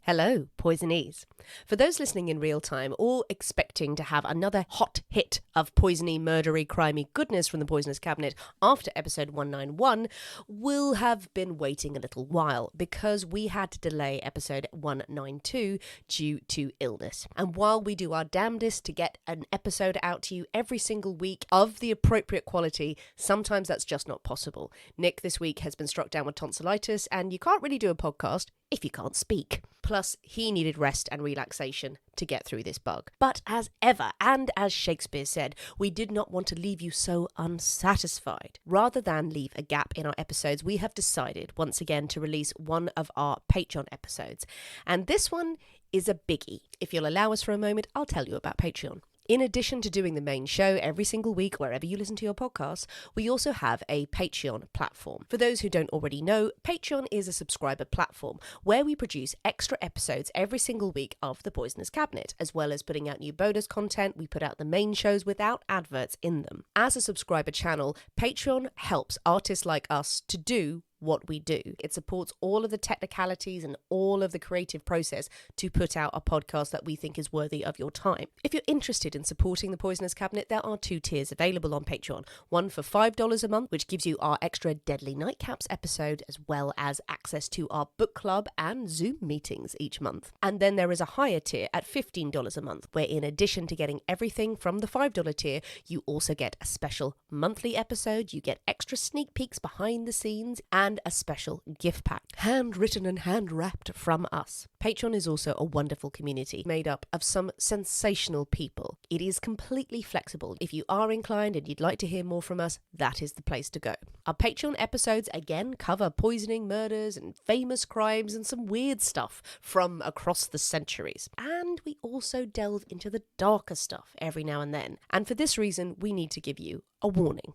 Hello, Poisonese. For those listening in real time or expecting to have another hot hit of poisony, murdery, crimey goodness from the Poisonous Cabinet after episode 191, will have been waiting a little while because we had to delay episode 192 due to illness. And while we do our damnedest to get an episode out to you every single week of the appropriate quality, sometimes that's just not possible. Nick this week has been struck down with tonsillitis, and you can't really do a podcast if you can't speak. Plus, he needed rest and relaxation to get through this bug. But as ever, and as Shakespeare said, we did not want to leave you so unsatisfied. Rather than leave a gap in our episodes, we have decided once again to release one of our Patreon episodes. And this one is a biggie. If you'll allow us for a moment, I'll tell you about Patreon. In addition to doing the main show every single week, wherever you listen to your podcasts, we also have a Patreon platform. For those who don't already know, Patreon is a subscriber platform where we produce extra episodes every single week of The Poisonous Cabinet. As well as putting out new bonus content, we put out the main shows without adverts in them. As a subscriber channel, Patreon helps artists like us to do what we do. It supports all of the technicalities and all of the creative process to put out a podcast that we think is worthy of your time. If you're interested in supporting the Poisonous Cabinet, there are 2 tiers available on Patreon. One for $5 a month, which gives you our extra Deadly Nightcaps episode, as well as access to our book club and Zoom meetings each month. And then there is a higher tier at $15 a month, where in addition to getting everything from the $5 tier, you also get a special monthly episode, you get extra sneak peeks behind the scenes, and a special gift pack, handwritten and hand-wrapped from us. Patreon is also a wonderful community made up of some sensational people. It is completely flexible. If you are inclined and you'd like to hear more from us, that is the place to go. Our Patreon episodes again cover poisoning, murders, and famous crimes and some weird stuff from across the centuries. And we also delve into the darker stuff every now and then. And for this reason, we need to give you a warning.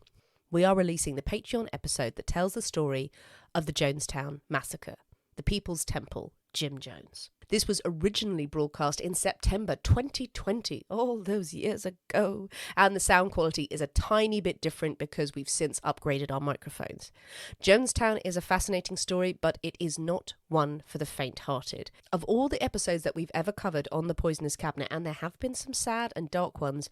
We are releasing the Patreon episode that tells the story of the Jonestown massacre, the People's Temple, Jim Jones. This was originally broadcast in September 2020, all those years ago, and the sound quality is a tiny bit different because we've since upgraded our microphones. Jonestown is a fascinating story, but it is not one for the faint-hearted. Of all the episodes that we've ever covered on the Poisonous Cabinet, and there have been some sad and dark ones,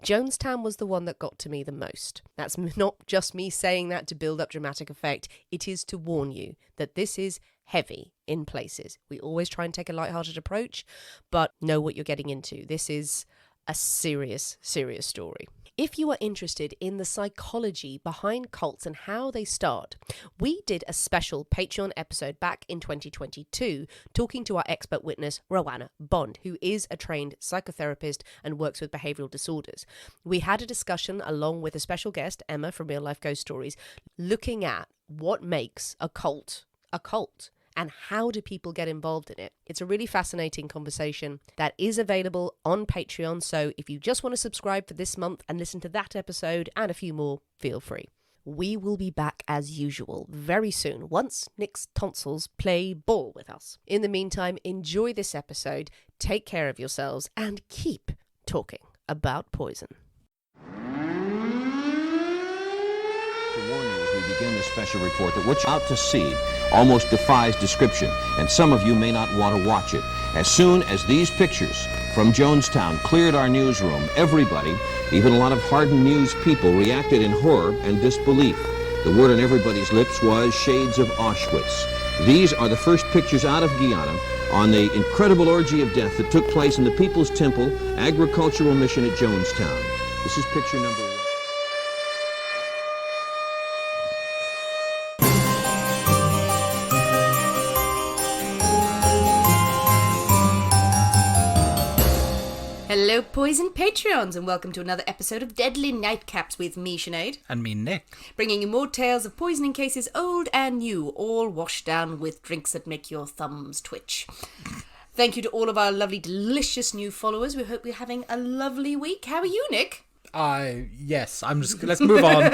Jonestown was the one that got to me the most. That's not just me saying that to build up dramatic effect, it is to warn you that this is heavy in places. We always try and take a light-hearted approach, but know what you're getting into. This is a serious, serious story. If you are interested in the psychology behind cults and how they start, we did a special Patreon episode back in 2022 talking to our expert witness, Rowanna Bond, who is a trained psychotherapist and works with behavioural disorders. We had a discussion along with a special guest, Emma from Real Life Ghost Stories, looking at what makes a cult a cult. And how do people get involved in it? It's a really fascinating conversation that is available on Patreon. So if you just want to subscribe for this month and listen to that episode and a few more, feel free. We will be back as usual very soon once Nick's tonsils play ball with us. In the meantime, enjoy this episode, take care of yourselves, and keep talking about poison. To warn you as we begin this special report that what you're out to see almost defies description, and some of you may not want to watch it. As soon as these pictures from Jonestown cleared our newsroom, everybody, even a lot of hardened news people, reacted in horror and disbelief. The word on everybody's lips was shades of Auschwitz. These are the first pictures out of Guyana on the incredible orgy of death that took place in the People's Temple agricultural mission at Jonestown. This is picture number 1. Hello, Poison Patreons, and welcome to another episode of Deadly Nightcaps with me, Sinead. And me, Nick. Bringing you more tales of poisoning cases, old and new, all washed down with drinks that make your thumbs twitch. Thank you to all of our lovely, delicious new followers. We hope you're having a lovely week. How are you, Nick? Yes, let's move on.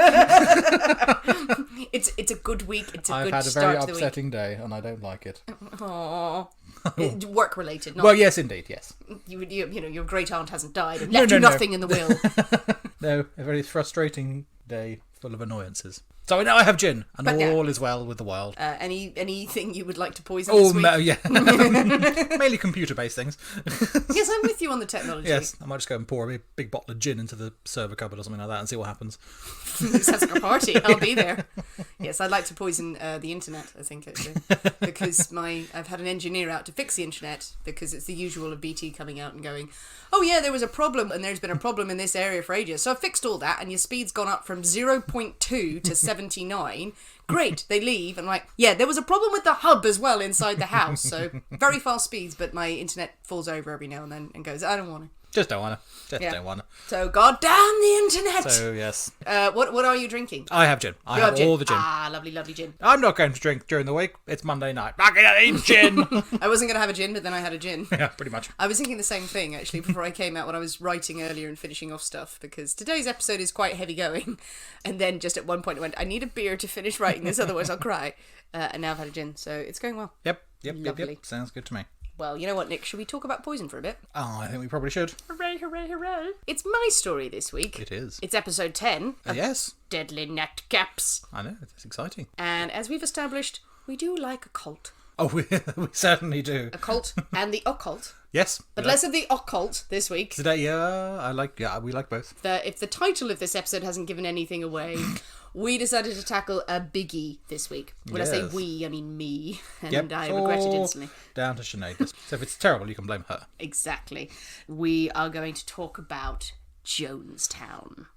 It's a good week. It's a I've good had a start very to the week. upsetting day, and I don't like it. Aww. Work related, not... Well, yes, indeed, yes. You know, your great aunt hasn't died and left you nothing in the will. No, a very frustrating day full of annoyances. So now I have gin, and But now- all is well with the world. Anything you would like to poison Oh, this week? yeah. Mainly computer-based things. Yes, I'm with you on the technology. Yes, I might just go and pour a big bottle of gin into the server cupboard or something like that and see what happens. It sounds like a party. I'll be there. Yes, I'd like to poison the internet, I think, actually. Because I've had an engineer out to fix the internet, because it's the usual of BT coming out and going, oh yeah, there was a problem, and there's been a problem in this area for ages. So I fixed all that, and your speed's gone up from 0.2 to 79. Great, they leave, and like, yeah, there was a problem with the hub as well inside the house. So very fast speeds, but my internet falls over every now and then and goes, I don't want to. Just don't want to. Don't want to. So goddamn the internet. So, yes. What are you drinking? I have gin. I You have all the gin. Ah, lovely, lovely gin. I'm not going to drink during the week. It's Monday night. I'm going to eat gin. I wasn't going to have a gin, but then I had a gin. Yeah, pretty much. I was thinking the same thing, actually, before I came out when I was writing earlier and finishing off stuff, because today's episode is quite heavy going. And then just at one point I went, I need a beer to finish writing this, otherwise I'll cry. And now I've had a gin, so it's going well. Yep. Lovely. Sounds good to me. Well, you know what, Nick? Should we talk about poison for a bit? Oh, I think we probably should. Hooray, hooray, hooray. It's my story this week. It is. It's episode 10 of Yes. Deadly Net Caps. I know. It's exciting. And as we've established, we do like a cult. Oh, we certainly do. A cult and the occult. Yes. But less of the occult this week. Today, we like both. If the title of this episode hasn't given anything away, we decided to tackle a biggie this week. When I say Yes. we, I mean me. And Yep. I regret it instantly. Down to Sinead. So if it's terrible, you can blame her. Exactly. We are going to talk about Jonestown.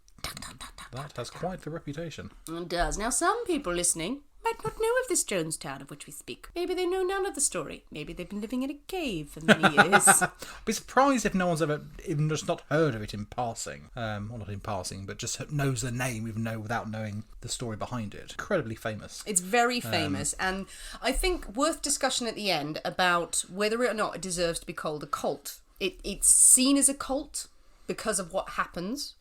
That has quite the reputation. It does. Now, some people listening might not know of this Jonestown of which we speak. Maybe they know none of the story. Maybe they've been living in a cave for many years. I'd be surprised if no one's ever even just not heard of it in passing. Well, not in passing, but just knows the name even though without knowing the story behind it. Incredibly famous. It's very famous, and I think worth discussion at the end about whether or not it deserves to be called a cult. It's seen as a cult because of what happens,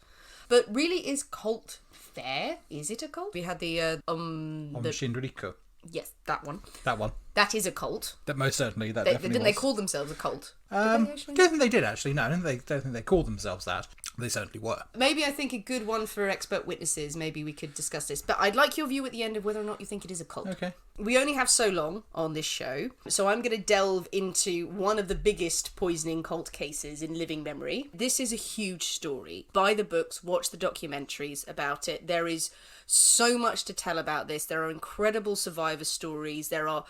but really, is cult fair? Is it a cult? We had the Shinriko. yes, that one. That one. That is a cult. That most certainly. That They, definitely didn't was. they call themselves a cult? Don't Did they actually? think they did actually. No, I don't think they called themselves that. They certainly were. Maybe I think a good one for expert witnesses. Maybe we could discuss this. But I'd like your view at the end of whether or not you think it is a cult. Okay. We only have so long on this show, so I'm going to delve into one of the biggest poisoning cult cases in living memory. This is a huge story. Buy the books, watch the documentaries about it. There is so much to tell about this. There are incredible survivor stories. There are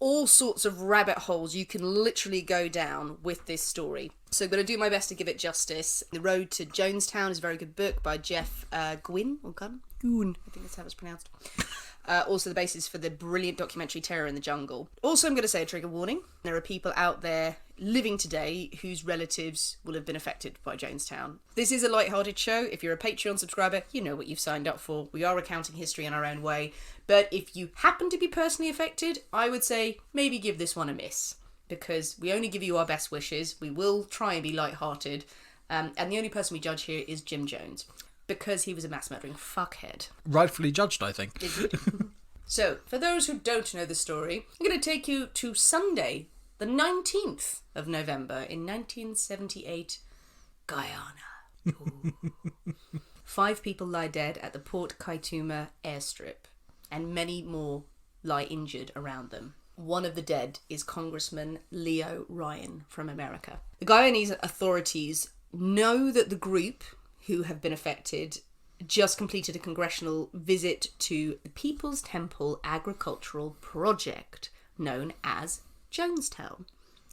all sorts of rabbit holes you can literally go down with this story. So I'm going to do my best to give it justice. The Road to Jonestown is a very good book by Jeff Guinn, or Guinn, I think that's how it's pronounced. Also the basis for the brilliant documentary Terror in the Jungle. Also, I'm going to say a trigger warning. There are people out there living today whose relatives will have been affected by Jonestown. This is a light-hearted show. If you're a Patreon subscriber, you know what you've signed up for. We are recounting history in our own way. But if you happen to be personally affected, I would say maybe give this one a miss. Because we only give you our best wishes. We will try and be light-hearted. And the only person we judge here is Jim Jones. Because he was a mass-murdering fuckhead. Rightfully judged, I think. So, for those who don't know the story, I'm going to take you to Sunday, the 19th of November in 1978, Guyana. Ooh. 5 people lie dead at the Port Kaituma airstrip, and many more lie injured around them. One of the dead is Congressman Leo Ryan from America. The Guyanese authorities know that the group who have been affected just completed a congressional visit to the People's Temple Agricultural Project, known as Jonestown,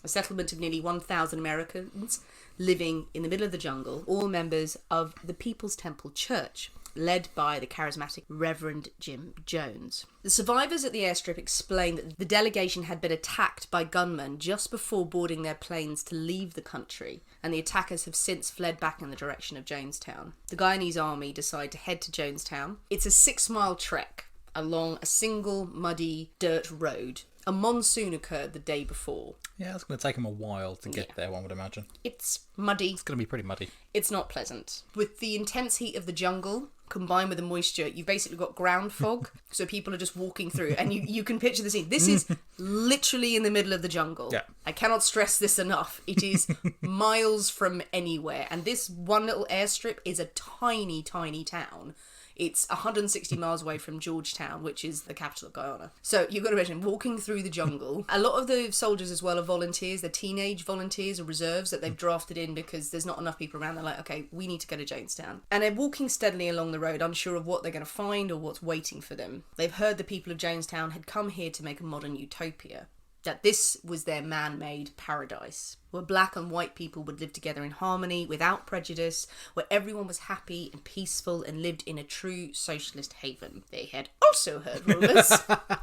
a settlement of nearly 1,000 Americans living in the middle of the jungle, all members of the People's Temple Church, led by the charismatic Reverend Jim Jones. The survivors at the airstrip explained that the delegation had been attacked by gunmen just before boarding their planes to leave the country, and the attackers have since fled back in the direction of Jonestown. The Guyanese army decide to head to Jonestown. It's a 6-mile trek along a single muddy dirt road. A monsoon occurred the day before. Yeah, it's going to take them a while to get there, one would imagine. It's muddy. It's going to be pretty muddy. It's not pleasant. With the intense heat of the jungle combined with the moisture, you've basically got ground fog. So people are just walking through, and you can picture the scene. This is literally in the middle of the jungle. Yeah. I cannot stress this enough. It is miles from anywhere. And this one little airstrip is a tiny, tiny town. It's 160 miles away from Georgetown, which is the capital of Guyana. So you've got to imagine walking through the jungle. A lot of the soldiers as well are volunteers. They're teenage volunteers or reserves that they've drafted in because there's not enough people around. They're like, okay, we need to go to Jonestown. And they're walking steadily along the road, unsure of what they're going to find or what's waiting for them. They've heard the people of Jonestown had come here to make a modern utopia. That this was their man-made paradise, where black and white people would live together in harmony, without prejudice, where everyone was happy and peaceful and lived in a true socialist haven. They had also heard rumours that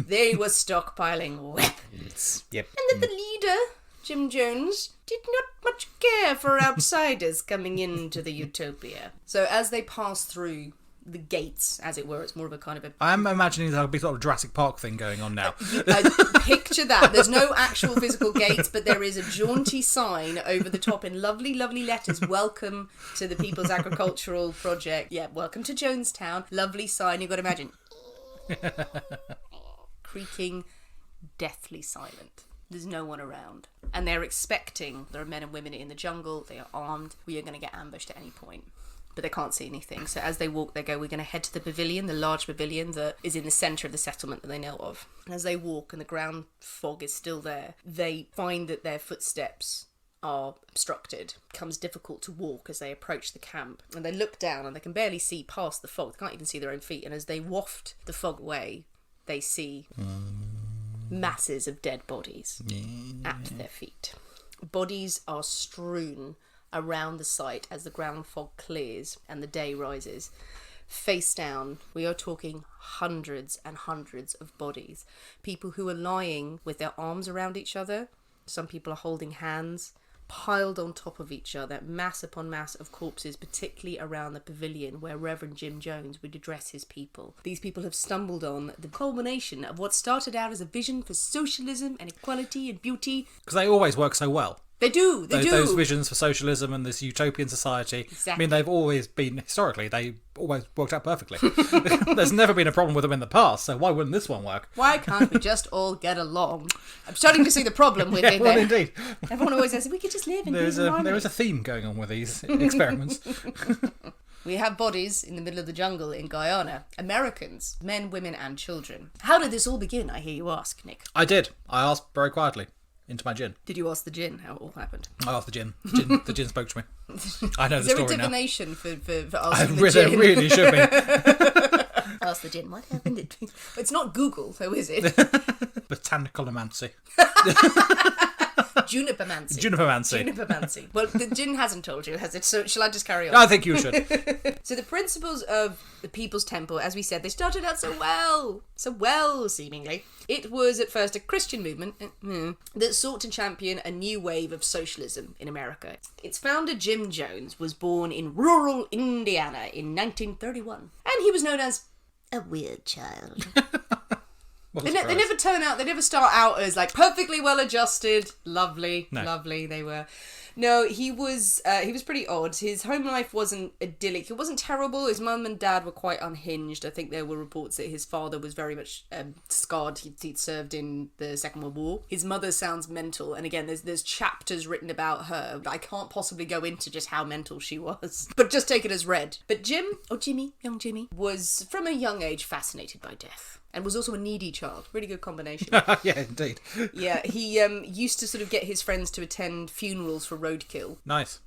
they were stockpiling weapons. Yep. And that the leader, Jim Jones, did not much care for outsiders coming into the utopia. So as they pass through the gates, as it were, it's more of a kind of a... I'm imagining there'll be sort of Jurassic Park thing going on now. Picture that. There's no actual physical gates, but there is a jaunty sign over the top in lovely, lovely letters. Welcome to the People's Agricultural Project. Yeah, welcome to Jonestown. Lovely sign. You've got to imagine. Creaking, deathly silent. There's no one around. And they're expecting, there are men and women in the jungle, they are armed, we are going to get ambushed at any point. But they can't see anything. So as they walk, they go, we're going to head to the pavilion, the large pavilion that is in the centre of the settlement that they know of. And as they walk and the ground fog is still there, they find that their footsteps are obstructed. It becomes difficult to walk as they approach the camp. And they look down and they can barely see past the fog. They can't even see their own feet. And as they waft the fog away, they see masses of dead bodies at their feet. Bodies are strewn around the site as the ground fog clears and the day rises. Face down, we are talking hundreds and hundreds of bodies. People who are lying with their arms around each other. Some people are holding hands, piled on top of each other, mass upon mass of corpses, particularly around the pavilion where Reverend Jim Jones would address his people. These people have stumbled on the culmination of what started out as a vision for socialism and equality and beauty. Because they always work so well. They do. Those visions for socialism and this utopian society. Exactly. I mean, they've always been, historically, they always worked out perfectly. There's never been a problem with them in the past, so why wouldn't this one work? Why can't we just all get along? I'm starting to see the problem with it. Well, indeed. Everyone always says, we could just live in peace and harmony. There is a theme going on with these experiments. We have bodies in the middle of the jungle in Guyana. Americans, men, women and children. How did this all begin, I hear you ask, Nick? I did. I asked very quietly. Into my gin. Did you ask the gin how it all happened? I asked the gin. The gin spoke to me. I know the story now. Is there a divination for asking the gin? There really should be. Ask the gin, what happened? It's not Google, though, is it? Botanical-omancy. Junipermancy. Junipermancy. Well, the gin hasn't told you, has it? So shall I just carry on? I think you should. So the principles of the People's Temple, as we said, they started out so well, seemingly. It was at first a Christian movement that sought to champion a new wave of socialism in America. Its founder, Jim Jones, was born in rural Indiana in 1931, and he was known as a weird child. They never start out as like perfectly well adjusted, lovely. They were. No, he was pretty odd. His home life wasn't idyllic. It wasn't terrible. His mum and dad were quite unhinged. I think there were reports that his father was very much scarred. He'd served in the Second World War. His mother sounds mental, and again, there's chapters written about her. I can't possibly go into just how mental she was, but just take it as read. But Jim, or Jimmy, young Jimmy, was from a young age fascinated by death. And was also a needy child. Really good combination. Yeah, indeed. Yeah, he used to sort of get his friends to attend funerals for roadkill. Nice.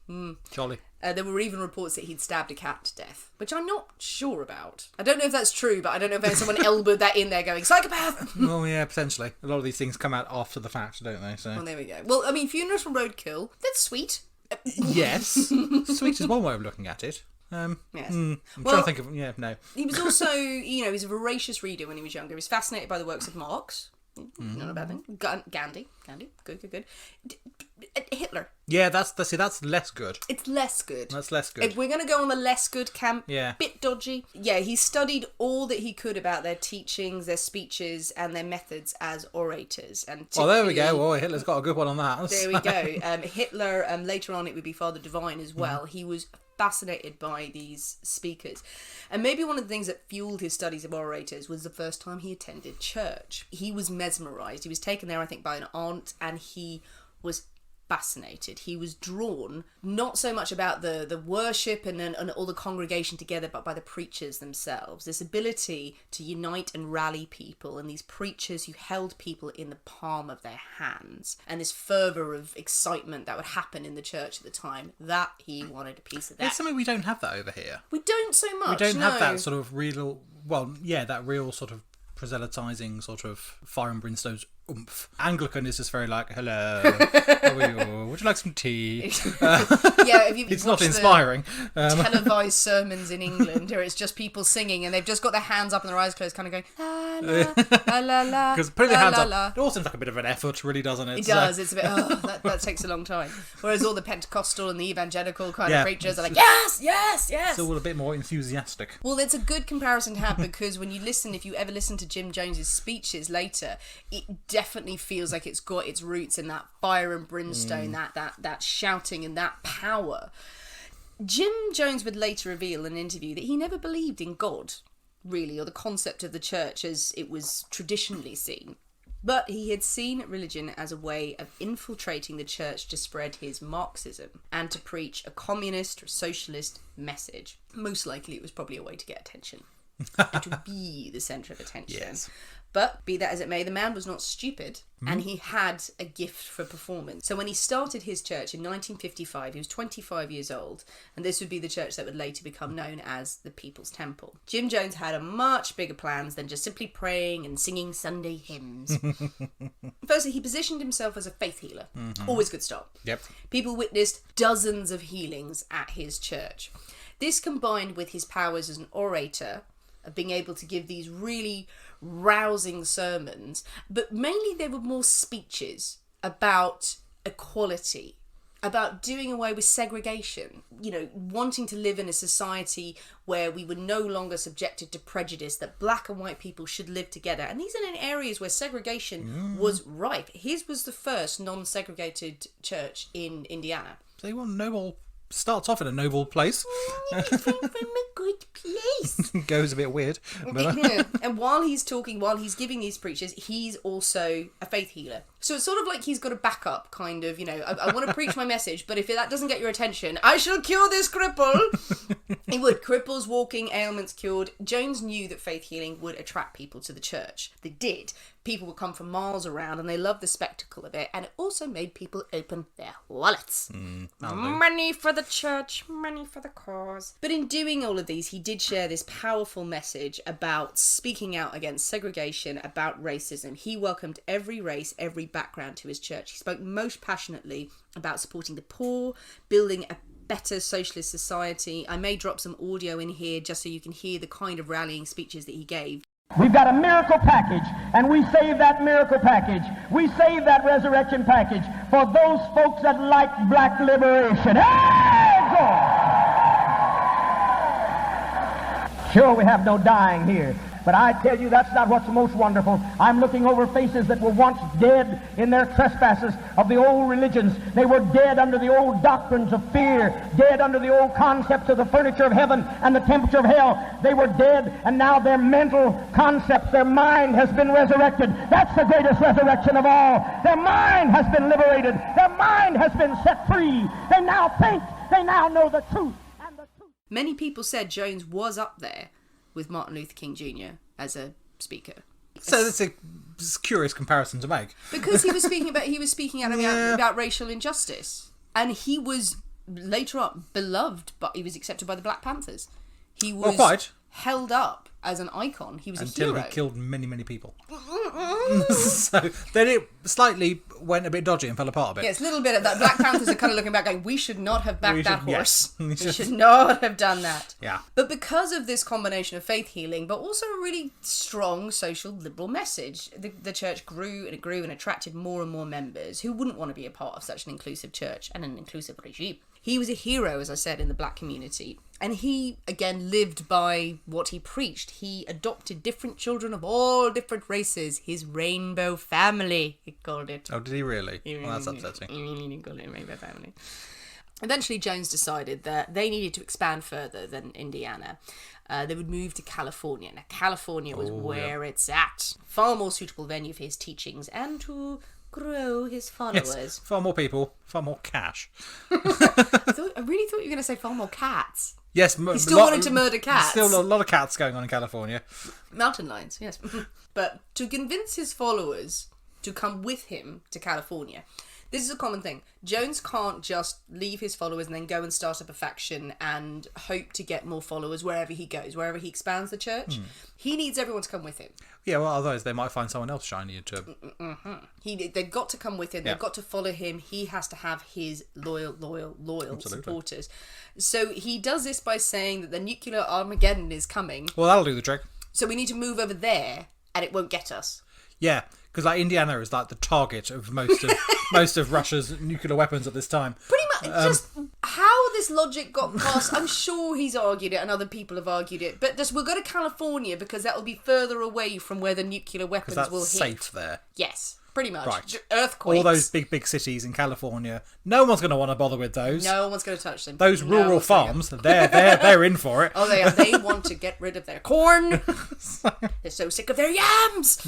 Jolly. There were even reports that he'd stabbed a cat to death, which I'm not sure about. I don't know if that's true, but I don't know if someone elbowed that in there going, psychopath! Oh, yeah, potentially. A lot of these things come out after the fact, don't they? So. Well, there we go. Well, I mean, funerals for roadkill, that's sweet. Yes. Sweet is one way of looking at it. Yes. I'm trying to think of... Yeah, no. He was also, he was a voracious reader when he was younger. He was fascinated by the works of Marx. Not a bad thing. Gandhi. Good. Hitler. Yeah, that's less good. It's less good. That's less good. If we're going to go on the less good camp, yeah. Bit dodgy. Yeah, he studied all that he could about their teachings, their speeches, and their methods as orators. And there we go. Well, Hitler's got a good one on that. There we go. Hitler, later on it would be Father Divine as well. He was fascinated by these speakers. And maybe one of the things that fueled his studies of orators was the first time he attended church. He was mesmerised. He was taken there, I think, by an aunt, and he was fascinated. He was drawn not so much about the worship and all the congregation together, but by the preachers themselves. This ability to unite and rally people, and these preachers who held people in the palm of their hands, and this fervour of excitement that would happen in the church at the time, that he wanted a piece of that. It's something we don't have that over here. We don't so much. We don't have that sort of real, that real sort of proselytizing sort of fire and brimstone oomph. Anglican is just very like, hello, how are you? Would you like some tea? If you've it's not inspiring. Televised sermons in England, where it's just people singing and they've just got their hands up and their eyes closed, kind of going la la la la. Because putting their hands la, up, la. it all seems like a bit of an effort, really, doesn't it? It does. It's a bit. That takes a long time. Whereas all the Pentecostal and the evangelical kind of preachers are like, yes, yes, yes. It's all a bit more enthusiastic. Well, it's a good comparison to have, because when you listen, if you ever listen to Jim Jones's speeches later, it definitely feels like it's got its roots in that fire and brimstone, that shouting and that power. Jim Jones would later reveal in an interview that he never believed in God, really, or the concept of the church as it was traditionally seen. But he had seen religion as a way of infiltrating the church to spread his Marxism and to preach a communist or socialist message. Most likely it was probably a way to get attention. To be the centre of attention. Yes. But be that as it may, the man was not stupid, and he had a gift for performance. So when he started his church in 1955, he was 25 years old, and this would be the church that would later become known as the People's Temple. Jim Jones had a much bigger plans than just simply praying and singing Sunday hymns. Firstly, he positioned himself as a faith healer. Always good start. Yep. People witnessed dozens of healings at his church. This combined with his powers as an orator, of being able to give these really rousing sermons, but mainly they were more speeches about equality, about doing away with segregation, wanting to live in a society where we were no longer subjected to prejudice, that black and white people should live together. And these are in areas where segregation was rife. His was the first non-segregated church in Indiana. So you want noble... Starts off in a noble place. From a good place. Goes a bit weird. But... And while he's giving these preachers, he's also a faith healer. So it's sort of like he's got a backup, kind of, I want to preach my message, but if that doesn't get your attention, I shall cure this cripple. He would. Cripples walking, ailments cured. Jones knew that faith healing would attract people to the church. They did. People would come from miles around and they loved the spectacle of it, and it also made people open their wallets. Money for the church, money for the cause. But in doing all of these, he did share this powerful message about speaking out against segregation, about racism. He welcomed every race, every background to his church. He spoke most passionately about supporting the poor, building a better socialist society. I may drop some audio in here just so you can hear the kind of rallying speeches that he gave. We've got a miracle package, and we save that miracle package. We save that resurrection package for those folks that like black liberation. Hey, God! Sure, we have no dying here. But I tell you, that's not what's most wonderful. I'm looking over faces that were once dead in their trespasses of the old religions. They were dead under the old doctrines of fear, dead under the old concepts of the furniture of heaven and the temperature of hell. They were dead, and now their mental concepts, their mind has been resurrected. That's the greatest resurrection of all. Their mind has been liberated. Their mind has been set free. They now think, they now know the truth. And the truth. Many people said Jones was up there with Martin Luther King Jr. as a speaker. So that's a curious comparison to make. Because he was speaking out about racial injustice. And he was later on beloved, but he was accepted by the Black Panthers. He was held up as an icon. He was a hero. Until he killed many, many people. So then it slightly went a bit dodgy and fell apart a bit. Yes, a little bit of that. Black Panthers are kind of looking back going, we should not have backed that horse. Yes. We should not have done that. Yeah. But because of this combination of faith healing, but also a really strong social liberal message, the church grew and it grew and attracted more and more members who wouldn't want to be a part of such an inclusive church and an inclusive regime. He was a hero, as I said, in the black community. And he, again, lived by what he preached. He adopted different children of all different races. His rainbow family, he called it. Oh, did he really? Well, that's upsetting. He called it rainbow family. Eventually, Jones decided that they needed to expand further than Indiana. They would move to California. Now, California was where it's at. Far more suitable venue for his teachings and to grow his Yes, followers. far more people, far more cash. I really thought you were going to say far more cats. Yes, He still wanted to murder cats. Still a lot of cats going on in California. Mountain lions, yes. But to convince his followers to come with him to California, this is a common thing. Jones can't just leave his followers and then go and start up a faction and hope to get more followers wherever he goes, wherever he expands the church. He needs everyone to come with him. Yeah, well, otherwise they might find someone else shinier to... They've got to come with him. Yeah. They've got to follow him. He has to have his loyal Absolutely. supporters. So he does this by saying that the nuclear Armageddon is coming. Well, that'll do the trick. So we need to move over there and it won't get us. Yeah, because like Indiana is like the target of most of Russia's nuclear weapons at this time. Pretty much, just how this logic got past, I'm sure he's argued it and other people have argued it, but just we'll go to California because that will be further away from where the nuclear weapons Because will that's hit. safe there. Yes, pretty much. Right. Earthquakes. All those big cities in California, no one's going to want to bother with those. No one's going to touch them. Those No rural one's gonna- farms, they're in for it. Oh, they are. They want to get rid of their corn. They're so sick of their yams.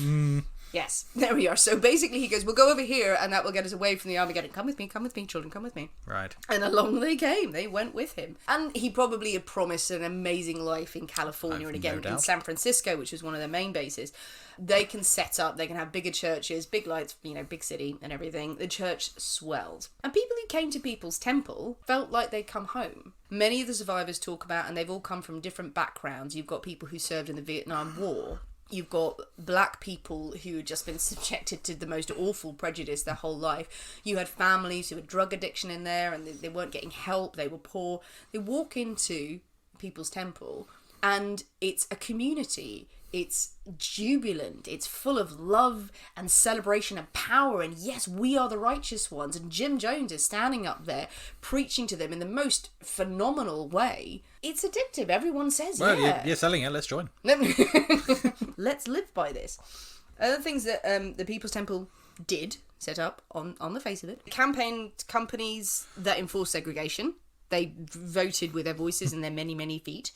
Yes, there we are. So basically he goes, we'll go over here and that will get us away from the Armageddon. Come with me, children, come with me. Right. And along they came. They went with him. And he probably had promised an amazing life in California I've and no again in doubt. San Francisco, which was one of their main bases. They can set up, they can have bigger churches, big lights, big city and everything. The church swelled. And people who came to People's Temple felt like they'd come home. Many of the survivors talk about, and they've all come from different backgrounds. You've got people who served in the Vietnam War. You've got black people who had just been subjected to the most awful prejudice their whole life. You had families who had drug addiction in there and they weren't getting help. They were poor. They walk into People's Temple and it's a community. It's jubilant. It's full of love and celebration and power. And yes, we are the righteous ones. And Jim Jones is standing up there preaching to them in the most phenomenal way. It's addictive. Everyone says, Well, yeah. you're selling it. Let's join. Let's live by this. Other things that the People's Temple did set up on the face of it. Campaign companies that enforce segregation. They voted with their voices and their many, many feet.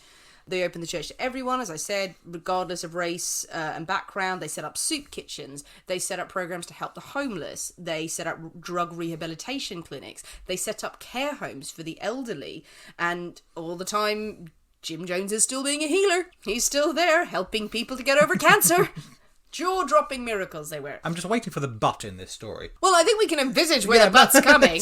They opened the church to everyone, as I said, regardless of race and background. They set up soup kitchens. They set up programs to help the homeless. They set up drug rehabilitation clinics. They set up care homes for the elderly. And all the time, Jim Jones is still being a healer. He's still there, helping people to get over cancer. Jaw-dropping miracles they were. I'm just waiting for the butt in this story. Well, I think we can envisage where the butt's coming.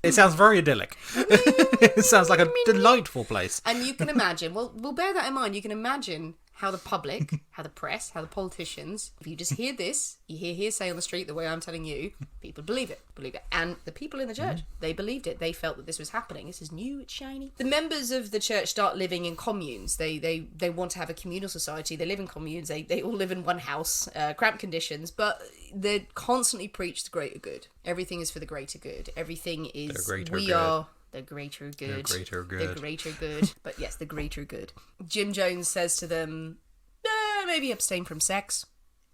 It sounds very idyllic. It sounds like a delightful place. And you can imagine, we'll bear that in mind, you can imagine how the public, how the press, how the politicians, if you just hear this, you hear hearsay on the street the way I'm telling you, people believe it. And the people in the church, they believed it. They felt that this was happening. This is new, it's shiny. The members of the church start living in communes. They want to have a communal society. They live in communes. They all live in one house, cramped conditions, but they constantly preach the greater good. Everything is for the greater good. Everything is, The greater we good. are the greater good. The greater good. The greater good. But yes, the greater good. Jim Jones says to them, maybe abstain from sex.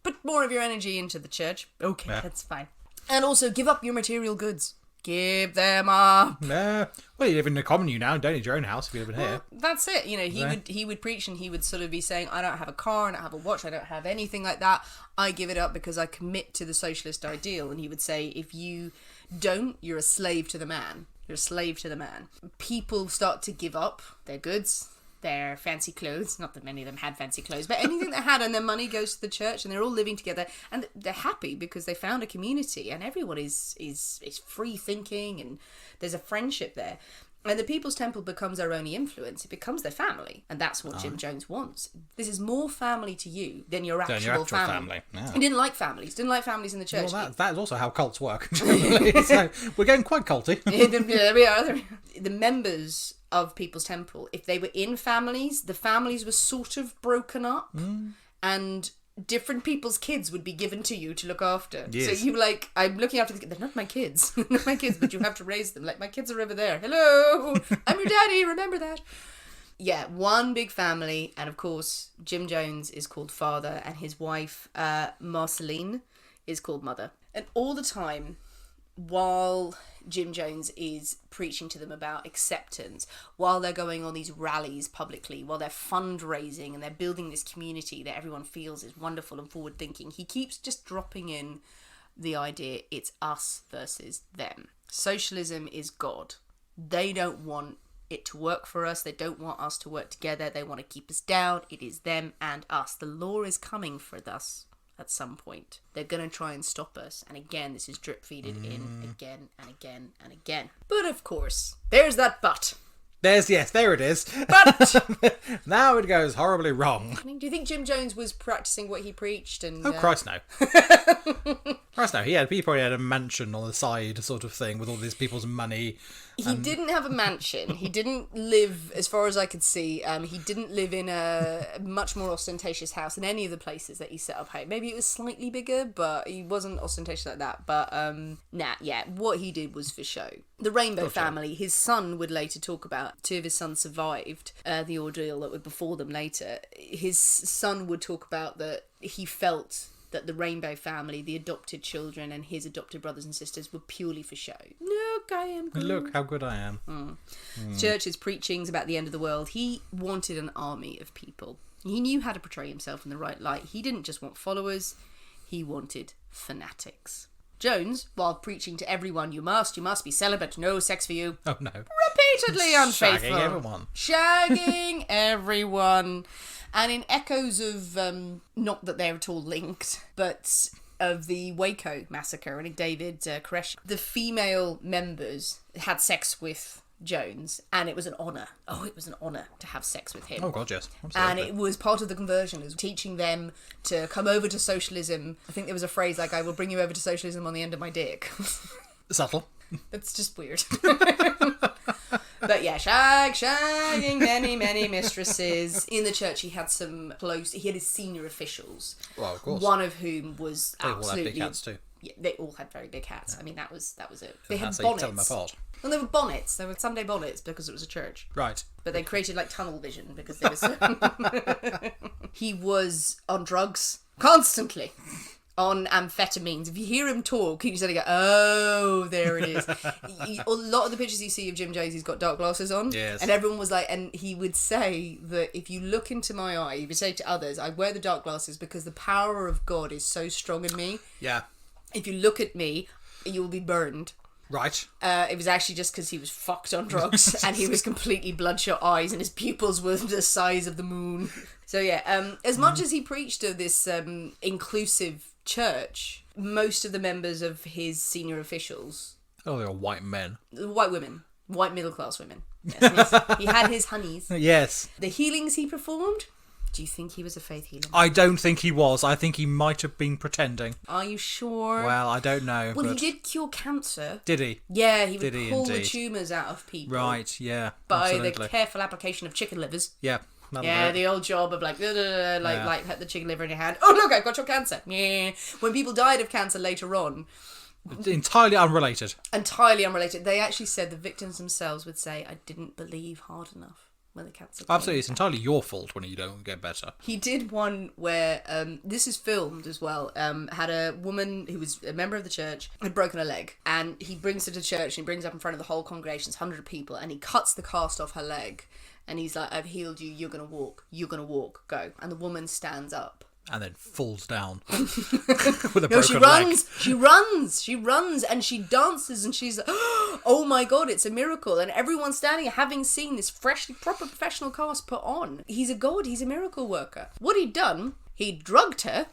Put more of your energy into the church. Okay, Yeah. that's fine. And also give up your material goods. Give them up. Well, you live in a commune now. Don't need your own house if you live in here. That's it. He would preach and he would sort of be saying, I don't have a car, I don't have a watch, I don't have anything like that. I give it up because I commit to the socialist ideal. And he would say, if you don't, you're a slave to the man. You're a slave to the man. People start to give up their goods, their fancy clothes. Not that many of them had fancy clothes, but anything they had, and their money goes to the church, and they're all living together, and they're happy because they found a community, and everyone is free thinking, and there's a friendship there. And the People's Temple becomes their only influence. It becomes their family. And that's what Jim Jones wants. This is more family to you than your actual family. Yeah. He didn't like families. Didn't like families in the church. Well, that is also how cults work. Generally. So we're getting quite culty. There we are. The members of People's Temple, if they were in families, the families were sort of broken up. And different people's kids would be given to you to look after. Yes. So you were like, I'm looking after the kids. They're not my kids. They're not my kids, but you have to raise them. Like, my kids are over there. Hello, I'm your daddy. Remember that. Yeah, one big family. And of course, Jim Jones is called father and his wife, Marceline, is called mother. And all the time, while Jim Jones is preaching to them about acceptance, while they're going on these rallies publicly, while they're fundraising and they're building this community that everyone feels is wonderful and forward thinking, he keeps just dropping in the idea it's us versus them. Socialism is God. They don't want it to work for us. They don't want us to work together. They want to keep us down. It is them and us. The law is coming for us at some point. They're going to try and stop us. And again, this is drip-feeded in again and again and again. But of course, there's that but. There it is. But Now it goes horribly wrong. do you think Jim Jones was practicing what he preached? And Oh, Christ, no. Christ, no. He probably had a mansion on the side sort of thing with all these people's money. He didn't have a mansion. He didn't live, as far as I could see, he didn't live in a much more ostentatious house than any of the places that he set up. Maybe it was slightly bigger, but he wasn't ostentatious like that. But, what he did was for show. The Rainbow family, his son would later talk about, 2 of his sons survived the ordeal that would befall them later. His son would talk about that he felt that the Rainbow family, the adopted children and his adopted brothers and sisters were purely for show. Look, I am good. Look how good I am. Church's preachings about the end of the world. He wanted an army of people. He knew how to portray himself in the right light. He didn't just want followers, he wanted fanatics. Jones, while preaching to everyone, you must be celibate, no sex for you. Oh, no. Repeatedly unfaithful. Shagging everyone. Shagging everyone. And in echoes of, not that they're at all linked, but of the Waco massacre, and David Koresh, the female members had sex with Jones, and it was an honour. Oh, it was an honour to have sex with him. Oh, God, yes. Absolutely. And it was part of the conversion, is teaching them to come over to socialism. I think there was a phrase like, I will bring you over to socialism on the end of my dick. Subtle. That's just weird. But yeah, shagging many mistresses. In the church, he had he had his senior officials. Well, of course. One of whom was They absolutely... all had big hats too. Yeah, they all had very big hats. I mean, that was it. They had That's how you tell them bonnets. apart. Well, they were bonnets. They were Sunday bonnets because it was a church. Right. But they created like tunnel vision because they were He was on drugs constantly. On amphetamines. If you hear him talk, you just go, oh, there it is. A lot of the pictures you see of Jim Jones, he's got dark glasses on. Yes. And everyone was like, and he would say that if you look into my eye, he would say to others, I wear the dark glasses because the power of God is so strong in me. Yeah. If you look at me, you will be burned. Right. It was actually just because he was fucked on drugs and he was completely bloodshot eyes and his pupils were the size of the moon. So yeah, as much as he preached of this inclusive church, most of the members of his senior officials... Oh, they were white men. White women. White middle-class women. Yes, he had his honeys. Yes. The healings he performed... Do you think he was a faith healer? I don't think he was. I think he might have been pretending. Are you sure? Well, I don't know. Well, but... he did cure cancer. Did he? Yeah, he would Did he pull the indeed? tumours out of people. Right, yeah. By absolutely. the careful application of chicken livers. Yeah. that'll Yeah, do it. the old job of like have the chicken liver in your hand. Oh, look, I've got your cancer. Yeah. When people died of cancer later on, Entirely unrelated. entirely unrelated, they actually said the victims themselves would say, I didn't believe hard enough when the cancer came. Absolutely, it's entirely your fault when you don't get better. He did one where, this is filmed as well, had a woman who was a member of the church, had broken her leg, and he brings her to church, and he brings her up in front of the whole congregation, it's 100 people, and he cuts the cast off her leg, and he's like, I've healed you, you're gonna walk, go. And the woman stands up. And then falls down with a No, broken she leg. runs, and she dances, and she's like, oh my God, it's a miracle. And everyone's standing, having seen this freshly, proper professional cast put on. He's a god, he's a miracle worker. What he'd done, he drugged her,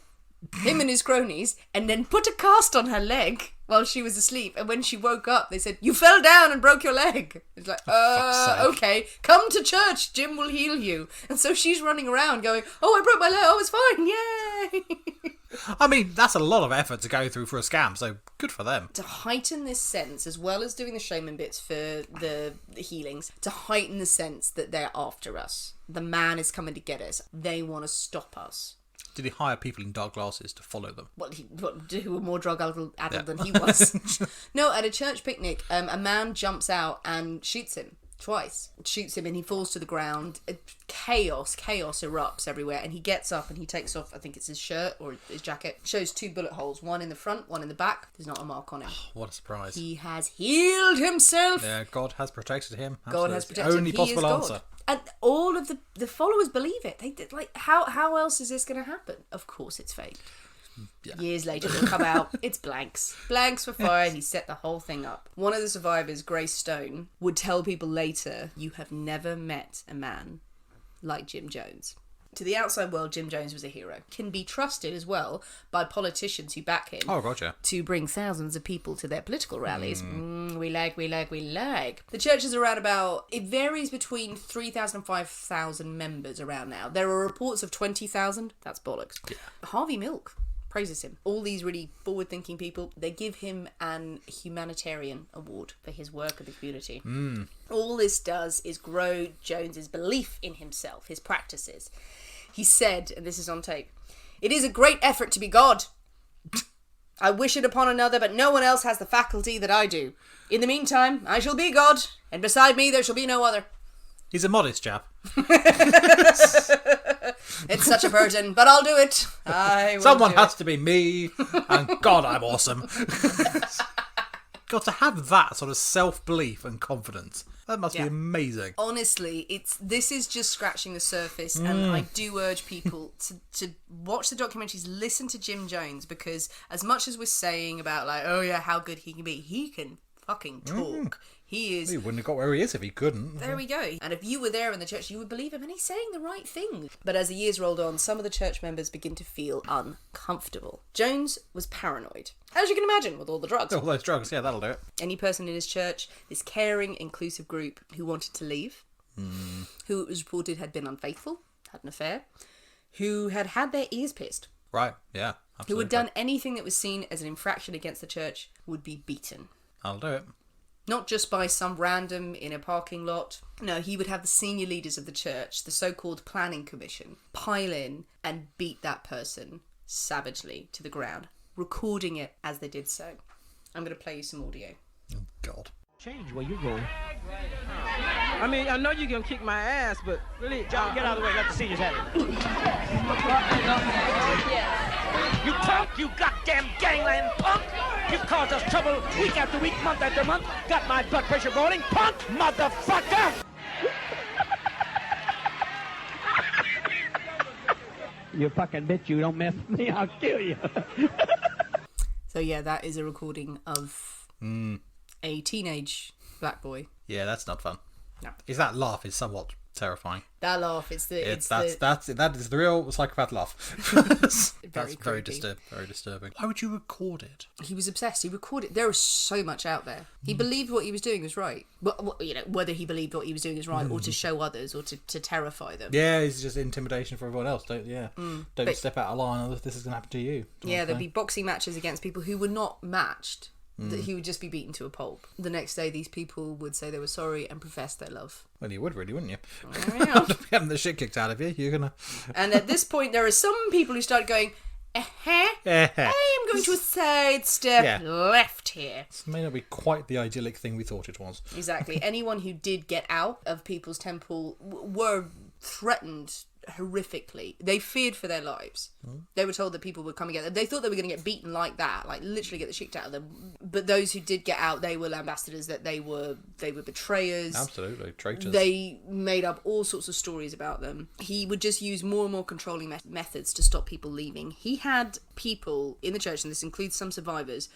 him and his cronies, and then put a cast on her leg while she was asleep. And when she woke up, they said, you fell down and broke your leg. It's like, okay, come to church, Jim will heal you. And so she's running around going, oh, I broke my leg, oh, it's fine, yay. I mean, that's a lot of effort to go through for a scam, so good for them. To heighten this sense, as well as doing the shaman bits for the healings, to heighten the sense that they're after us. The man is coming to get us. They want to stop us. Did he hire people in dark glasses to follow them? Who were more drug-addled than he was. No, at a church picnic, a man jumps out and shoots him twice. Shoots him and he falls to the ground. Chaos erupts everywhere, and he gets up and he takes off, I think it's his shirt or his jacket. Shows 2 bullet holes, one in the front, one in the back. There's not a mark on him. What a surprise. He has healed himself. Yeah, God has protected him. God has protected him. Only He possible is answer. God. And all of the followers believe it. They did, like, how else is this going to happen? Of course it's fake. Years later, it'll come out. It's blanks. Blanks for fire. He set the whole thing up. One of the survivors, Grace Stone, would tell people later, "You have never met a man like Jim Jones." To the outside world, Jim Jones was a hero. Can be trusted as well by politicians who back him. Oh, gotcha. To bring thousands of people to their political rallies. We like. The church is around about, it varies between 3,000 and 5,000 members around now. There are reports of 20,000. That's bollocks. Yeah. Harvey Milk praises him. All these really forward-thinking people, they give him an humanitarian award for his work in the community. All this does is grow Jones's belief in himself, his practices. He said, and this is on tape, "It is a great effort to be God. I wish it upon another, but no one else has the faculty that I do. In the meantime, I shall be God, and beside me there shall be no other." He's a modest chap. It's such a burden, but I'll do it. Someone has to be me, and God, I'm awesome. God, to have that sort of self-belief and confidence, that must be amazing. Honestly, this is just scratching the surface, and I do urge people to watch the documentaries, listen to Jim Jones, because as much as we're saying about, like, oh yeah, how good he can fucking talk. He wouldn't have got where he is if he couldn't. There we go. And if you were there in the church, you would believe him, and he's saying the right thing. But as the years rolled on, some of the church members begin to feel uncomfortable. Jones was paranoid, as you can imagine, with all the drugs. All those drugs, yeah, that'll do it. Any person in his church, this caring, inclusive group who wanted to leave, who it was reported had been unfaithful, had an affair, who had their ears pierced. Right, yeah, absolutely. Who had done anything that was seen as an infraction against the church would be beaten. I'll do it. Not just by some random in a parking lot. No, he would have the senior leaders of the church, the so-called planning commission, pile in and beat that person savagely to the ground, recording it as they did so. I'm going to play you some audio. Oh, God. Change where you go. I mean, I know you're going to kick my ass, but really... John, get out of the way. Let the seniors have it. You punk! You goddamn gangland punk! You've caused us trouble week after week, month after month. Got my blood pressure boiling. Punk! Motherfucker! You fucking bitch, you don't mess with me, I'll kill you. So yeah, that is a recording of a teenage black boy. Yeah, that's not fun. No. That laugh is somewhat terrifying. That laugh, that is the real psychopath laugh. That's very disturbing. Why would you record it? He was obsessed. He recorded. There was so much out there. He believed what he was doing was right. Well, whether he believed what he was doing is right, or to show others, or to terrify them. Yeah, it's just intimidation for everyone else. Don't step out of line, or this is going to happen to you. Yeah, there'd be boxing matches against people who were not matched. That he would just be beaten to a pulp. The next day, these people would say they were sorry and profess their love. Well, you would really, wouldn't you? Yeah. After having the shit kicked out of you, you're gonna. And at this point, there are some people who start going, I am going to sidestep left here. This may not be quite the idyllic thing we thought it was. Exactly. Anyone who did get out of People's Temple were threatened horrifically. They feared for their lives. They were told that people would come and get them. They thought they were going to get beaten like that, like literally get the shit out of them. But those who did get out, they were ambassadors, that they were betrayers. Absolutely, traitors. They made up all sorts of stories about them. He would just use more and more controlling methods to stop people leaving. He had people in the church, and this includes some survivors,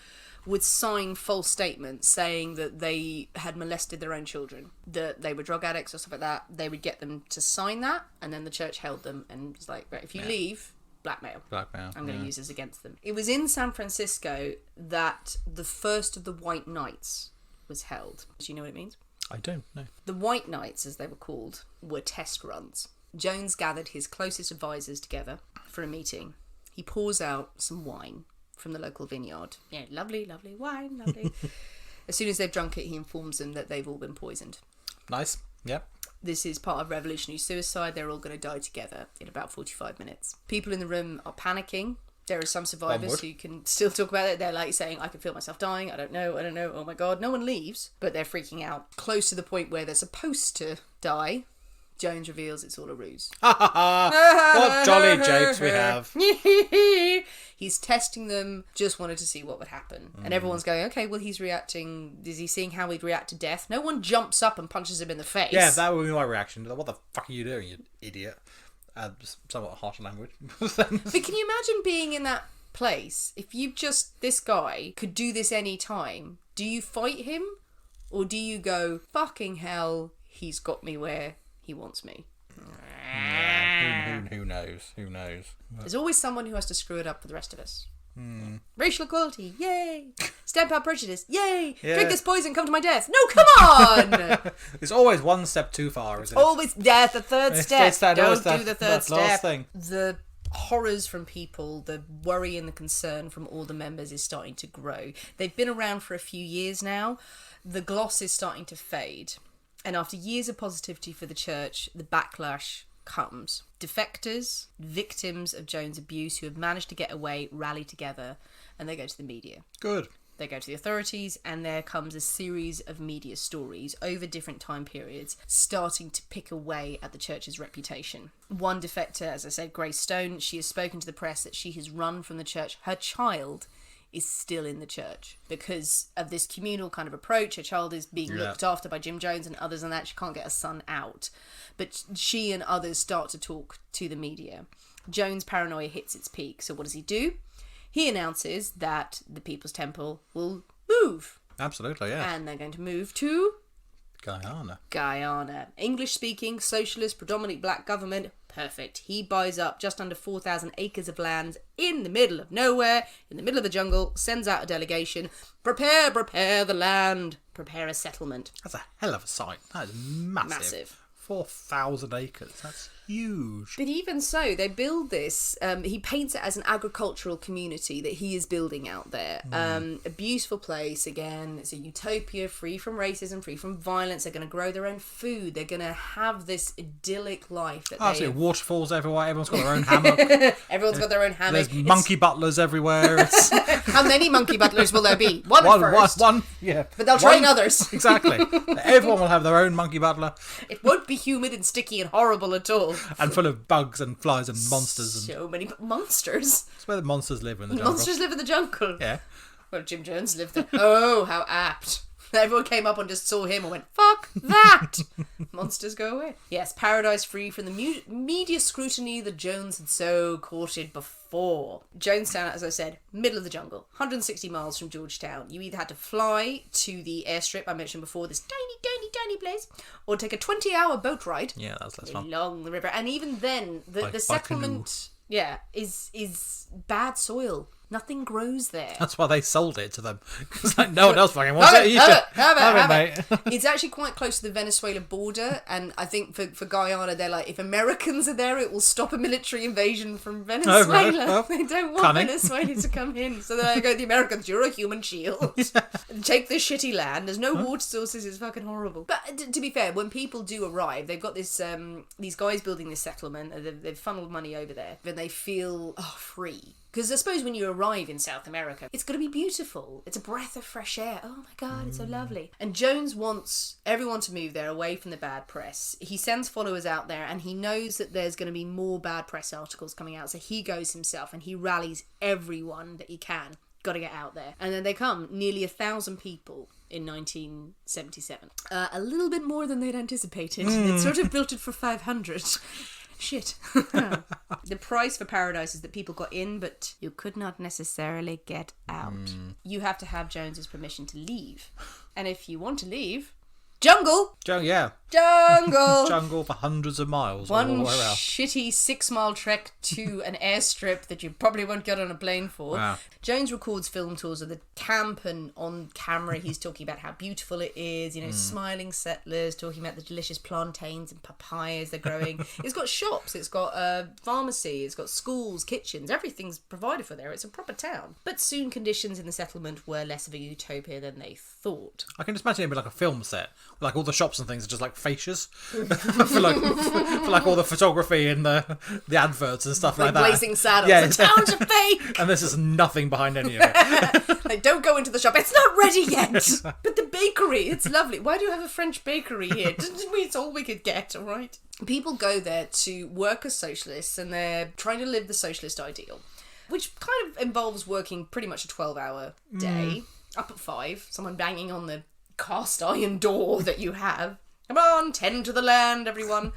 would sign false statements saying that they had molested their own children, that they were drug addicts or stuff like that. They would get them to sign that, and then the church held them and was like, right, if you leave, blackmail. I'm going to use this against them. It was in San Francisco that the first of the White Nights was held. Do you know what it means? I don't know. The White Nights, as they were called, were test runs. Jones gathered his closest advisors together for a meeting. He pours out some wine from the local vineyard. Yeah, lovely wine, lovely. As soon as they've drunk it, he informs them that they've all been poisoned. Nice. Yep. This is part of revolutionary suicide. They're all going to die together in about 45 minutes. People in the room are panicking. There are some survivors who can still talk about it. They're like saying, I can feel myself dying. I don't know. Oh my God. No one leaves, but they're freaking out. Close to the point where they're supposed to die, Jones reveals it's all a ruse. What jolly jokes we have. He's testing them, just wanted to see what would happen. And everyone's going, okay, well, he's reacting. Is he seeing how he'd react to death? No one jumps up and punches him in the face. Yeah, that would be my reaction. What the fuck are you doing, you idiot? Somewhat harsh language. But can you imagine being in that place, if you just, this guy could do this any time, do you fight him? Or do you go, fucking hell, he's got me where he wants me? Who knows? Who knows? There's always someone who has to screw it up for the rest of us. Racial equality, yay! Stamp out prejudice, yay! Yeah. Drink this poison, come to my death. No, come on! It's always one step too far, isn't it? Always, yeah, the third step. Don't do the third that last step. thing. The horrors from people, the worry and the concern from all the members is starting to grow. They've been around for a few years now. The gloss is starting to fade. And after years of positivity for the church, the backlash comes. Defectors, victims of Jones' abuse who have managed to get away, rally together, and they go to the media. Good. They go to the authorities, and there comes a series of media stories over different time periods starting to pick away at the church's reputation. One defector, as I said, Grace Stone, she has spoken to the press that she has run from the church. Her child is still in the church because of this communal kind of approach. Her child is being looked after by Jim Jones and others, and that she can't get her son out. But she and others start to talk to the media. Jones' paranoia hits its peak. So what does he do? He announces that the People's Temple will move. Absolutely, yeah. And they're going to move to Guyana. English-speaking, socialist, predominantly black government. Perfect. He buys up just under 4,000 acres of land in the middle of nowhere, in the middle of the jungle, sends out a delegation. Prepare the land. Prepare a settlement. That's a hell of a site. That is massive. 4,000 acres. That's huge. But even so, they build this. He paints it as an agricultural community that he is building out there. A beautiful place, again. It's a utopia, free from racism, free from violence. They're going to grow their own food. They're going to have this idyllic life. That So waterfalls everywhere. Everyone's got their own hammock. Everyone's got their own hammock. There's monkey butlers everywhere. It's... How many monkey butlers will there be? One at first. One, yeah. But they'll train others. Exactly. Everyone will have their own monkey butler. It won't be humid and sticky and horrible at all. And full of bugs and flies and monsters. And... So many monsters. That's where the monsters live in the jungle. Monsters live in the jungle. Yeah. Well, Jim Jones lived there. Oh, how apt. Everyone came up and just saw him and went, fuck that! Monsters go away. Yes, paradise free from the media scrutiny that Jones had so courted before. Jonestown, as I said, middle of the jungle, 160 miles from Georgetown. You either had to fly to the airstrip I mentioned before, this tiny place, or take a 20-hour boat ride. Yeah, that's less fun. Along the river. And even then, the settlement, is bad soil. Nothing grows there. That's why they sold it to them. Because like, no one else fucking wants it. Have it. It's actually quite close to the Venezuela border, and I think for Guyana, they're like, if Americans are there, it will stop a military invasion from Venezuela. Oh, right. Well, they don't want Venezuela to come in. So they go, the Americans, you're a human shield. Take this shitty land. There's no water sources. It's fucking horrible. But to be fair, when people do arrive, they've got this these guys building this settlement. They've funneled money over there, and they feel free. Because I suppose when you arrive in South America, it's going to be beautiful. It's a breath of fresh air. Oh my God, it's so lovely. And Jones wants everyone to move there away from the bad press. He sends followers out there and he knows that there's going to be more bad press articles coming out. So he goes himself and he rallies everyone that he can. Got to get out there. And then they come, nearly 1,000 people in 1977. A little bit more than they'd anticipated. They'd sort of built it for 500. Shit. The price for paradise is that people got in, but you could not necessarily get out. You have to have Jones's permission to leave. And if you want to leave, jungle! Jungle for hundreds of miles. One shitty 6-mile trek to an airstrip that you probably won't get on a plane for. Wow. Jones records film tours of the camp, and on camera he's talking about how beautiful it is, smiling settlers, talking about the delicious plantains and papayas they're growing. It's got shops, it's got a pharmacy, it's got schools, kitchens, everything's provided for there. It's a proper town. But soon conditions in the settlement were less of a utopia than they thought. I can just imagine it being like a film set. Like all the shops and things are just like fascias for like all the photography and the adverts and stuff like that. Blazing saddles. The towns are fake. And this is nothing behind any of it. Like, don't go into the shop. It's not ready yet. But the bakery, it's lovely. Why do you have a French bakery here? It's all we could get, all right? People go there to work as socialists, and they're trying to live the socialist ideal, which kind of involves working pretty much a 12-hour day, up at 5, someone banging on the cast iron door that you have. Come on, tend to the land, everyone.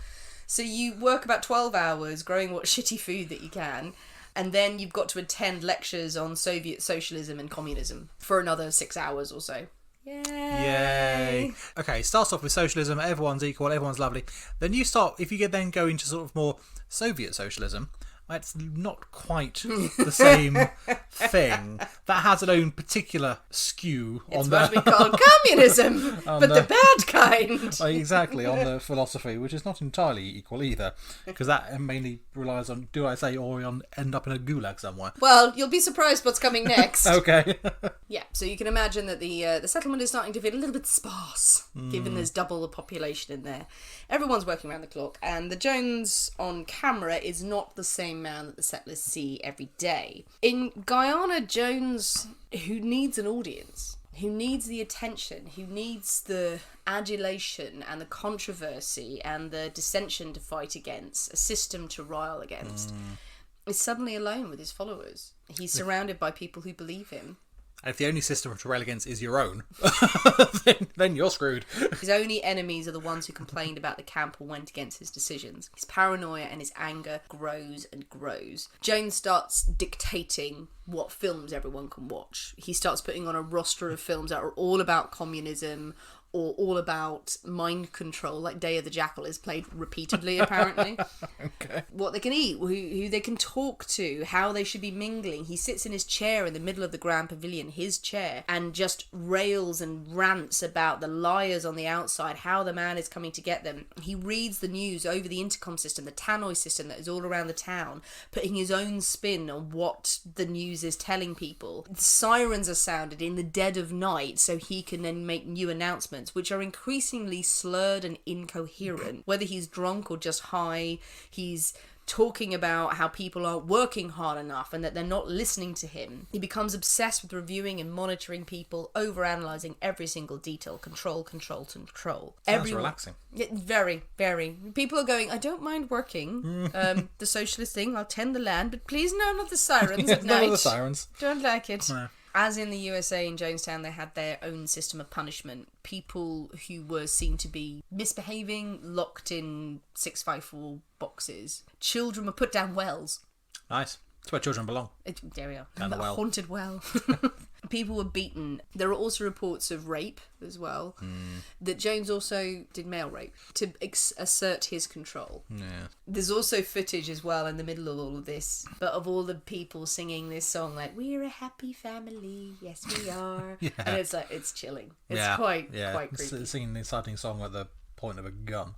So you work about 12 hours growing what shitty food that you can, And then you've got to attend lectures on Soviet socialism and communism for another 6 hours or so. Yay. Okay, starts off with socialism, everyone's equal, everyone's lovely. Then you start, if you then go into sort of more Soviet socialism, it's not quite the same thing. That has its own particular skew It's what we call communism, but the bad kind. Exactly, on the philosophy, which is not entirely equal either, because that mainly relies on, do I say, or on end up in a gulag somewhere. Well, you'll be surprised what's coming next. Okay. Yeah, so you can imagine that the settlement is starting to feel a little bit sparse, given there's double the population in there. Everyone's working around the clock, and the Jones on camera is not the same man that the settlers see every day. In Guyana, Jones, who needs an audience, who needs the attention, who needs the adulation and the controversy and the dissension to fight against, a system to rile against, is suddenly alone with his followers. He's surrounded by people who believe him. And if the only system to rail against is your own, then you're screwed. His only enemies are the ones who complained about the camp or went against his decisions. His paranoia and his anger grows and grows. Jones starts dictating what films everyone can watch. He starts putting on a roster of films that are all about communism or all about mind control, like Day of the Jackal is played repeatedly, apparently. Okay. What they can eat, who they can talk to, how they should be mingling. He sits in his chair in the middle of the Grand Pavilion, his chair, and just rails and rants about the liars on the outside, how the man is coming to get them. He reads the news over the intercom system, the tannoy system that is all around the town, putting his own spin on what the news is telling people. The sirens are sounded in the dead of night so he can then make new announcements, which are increasingly slurred and incoherent. Whether he's drunk or just high, he's talking about how people aren't working hard enough and that they're not listening to him. He becomes obsessed with reviewing and monitoring people, overanalyzing every single detail. Control, control, control. Sounds relaxing. Yeah, very, very. People are going, I don't mind working, the socialist thing, I'll tend the land, but please none of the sirens at night. None of the sirens. Don't like it. No. As in the USA, in Jonestown, they had their own system of punishment. People who were seen to be misbehaving, locked in 654 boxes. Children were put down wells. Nice. That's where children belong. There we are. Down the well. Haunted well. People were beaten. There are also reports of rape as well. That Jones also did male rape to assert his control. Yeah. There's also footage as well in the middle of all of this, but of all the people singing this song, like, we're a happy family, yes we are. Yeah. And it's like, it's chilling. It's Yeah. quite It's creepy. singing the exciting song at the point of a gun.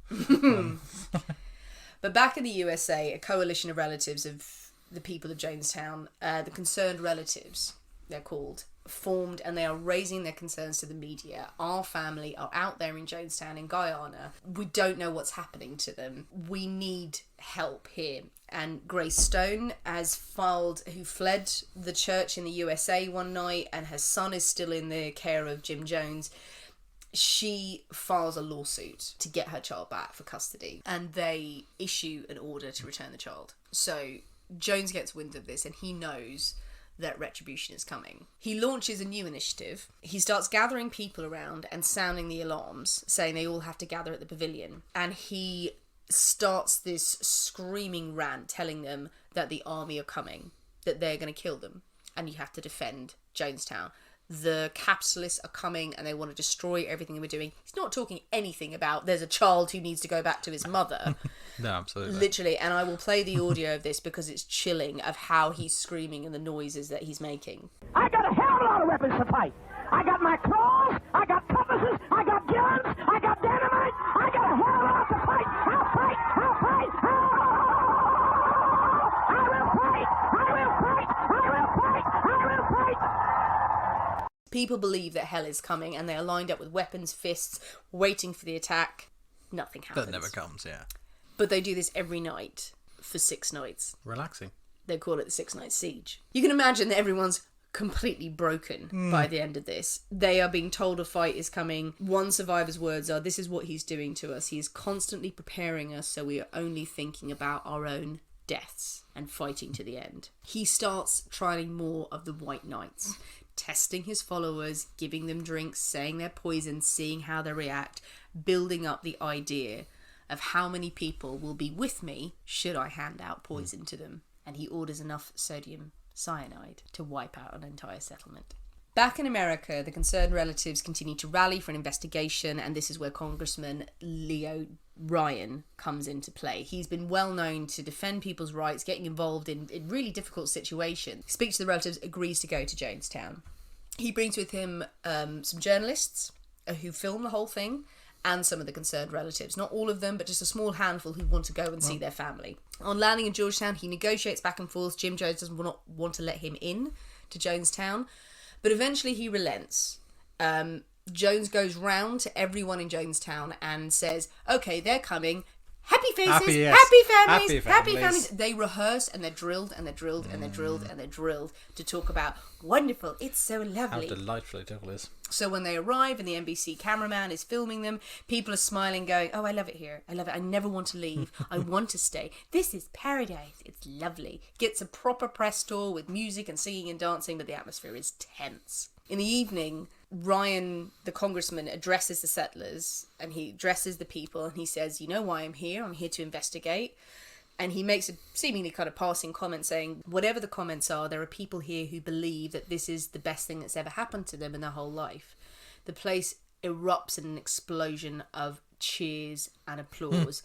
But back in the USA, a coalition of relatives of the people of Jonestown, the concerned relatives, they're called, formed, and they are raising their concerns to the media. Our family are out there in Jonestown in Guyana. We don't know what's happening to them. We need help here. And Grace Stone who fled the church in the USA one night, and her son is still in the care of Jim Jones. She files a lawsuit to get her child back for custody, and they issue an order to return the child. So Jones gets wind of this, and he knows that retribution is coming. He launches a new initiative. He starts gathering people around and sounding the alarms, saying they all have to gather at the pavilion. And he starts this screaming rant telling them that the army are coming, that they're going to kill them, and you have to defend Jonestown. The capitalists are coming and they want to destroy everything we're doing. He's not talking anything about there's a child who needs to go back to his mother. No, absolutely. Literally, and I will play the audio of this because it's chilling of how he's screaming and the noises that he's making. I got a hell of a lot of weapons to fight. I got my claws, I got cutlasses, I got guns, I got dynamite. I got a hell of a lot to fight. I'll fight, I'll fight, I will fight, I will fight, I will fight, I will fight. People believe that hell is coming and they are lined up with weapons, fists, waiting for the attack. Nothing happens. That never comes, yeah. But they do this every night for 6 nights. Relaxing. They call it the 6-night siege. You can imagine that everyone's completely broken by the end of this. They are being told a fight is coming. One survivor's words are, this is what he's doing to us. He is constantly preparing us so we are only thinking about our own deaths and fighting to the end. He starts trying more of the white knights, testing his followers, giving them drinks, saying they're poisoned, seeing how they react, building up the idea of how many people will be with me should I hand out poison to them. and he orders enough sodium cyanide to wipe out an entire settlement. Back in America, the concerned relatives continue to rally for an investigation, and this is where Congressman Leo Ryan comes into play. He's been well known to defend people's rights, getting involved in really difficult situations. He speaks to the relatives, agrees to go to Jonestown. He brings with him some journalists who film the whole thing, and some of the concerned relatives. Not all of them, but just a small handful who want to go and see their family. On landing in Georgetown, he negotiates back and forth. Jim Jones doesn't want to let him in to Jonestown, but eventually he relents. Jones goes round to everyone in Jonestown and says, okay, they're coming. Happy faces, happy families. They rehearse and they're drilled and they're drilled and they're drilled and they're drilled to talk about wonderful, it's so lovely. How delightful it all is. So when they arrive and the NBC cameraman is filming them, people are smiling, going, oh, I love it here. I love it. I never want to leave. I want to stay. This is paradise. It's lovely. Gets a proper press tour with music and singing and dancing, but the atmosphere is tense. In the evening, Ryan, the congressman, addresses the settlers and he addresses the people and he says, you know why I'm here? I'm here to investigate. And he makes a seemingly kind of passing comment saying, whatever the comments are, there are people here who believe that this is the best thing that's ever happened to them in their whole life. The place erupts in an explosion of cheers and applause.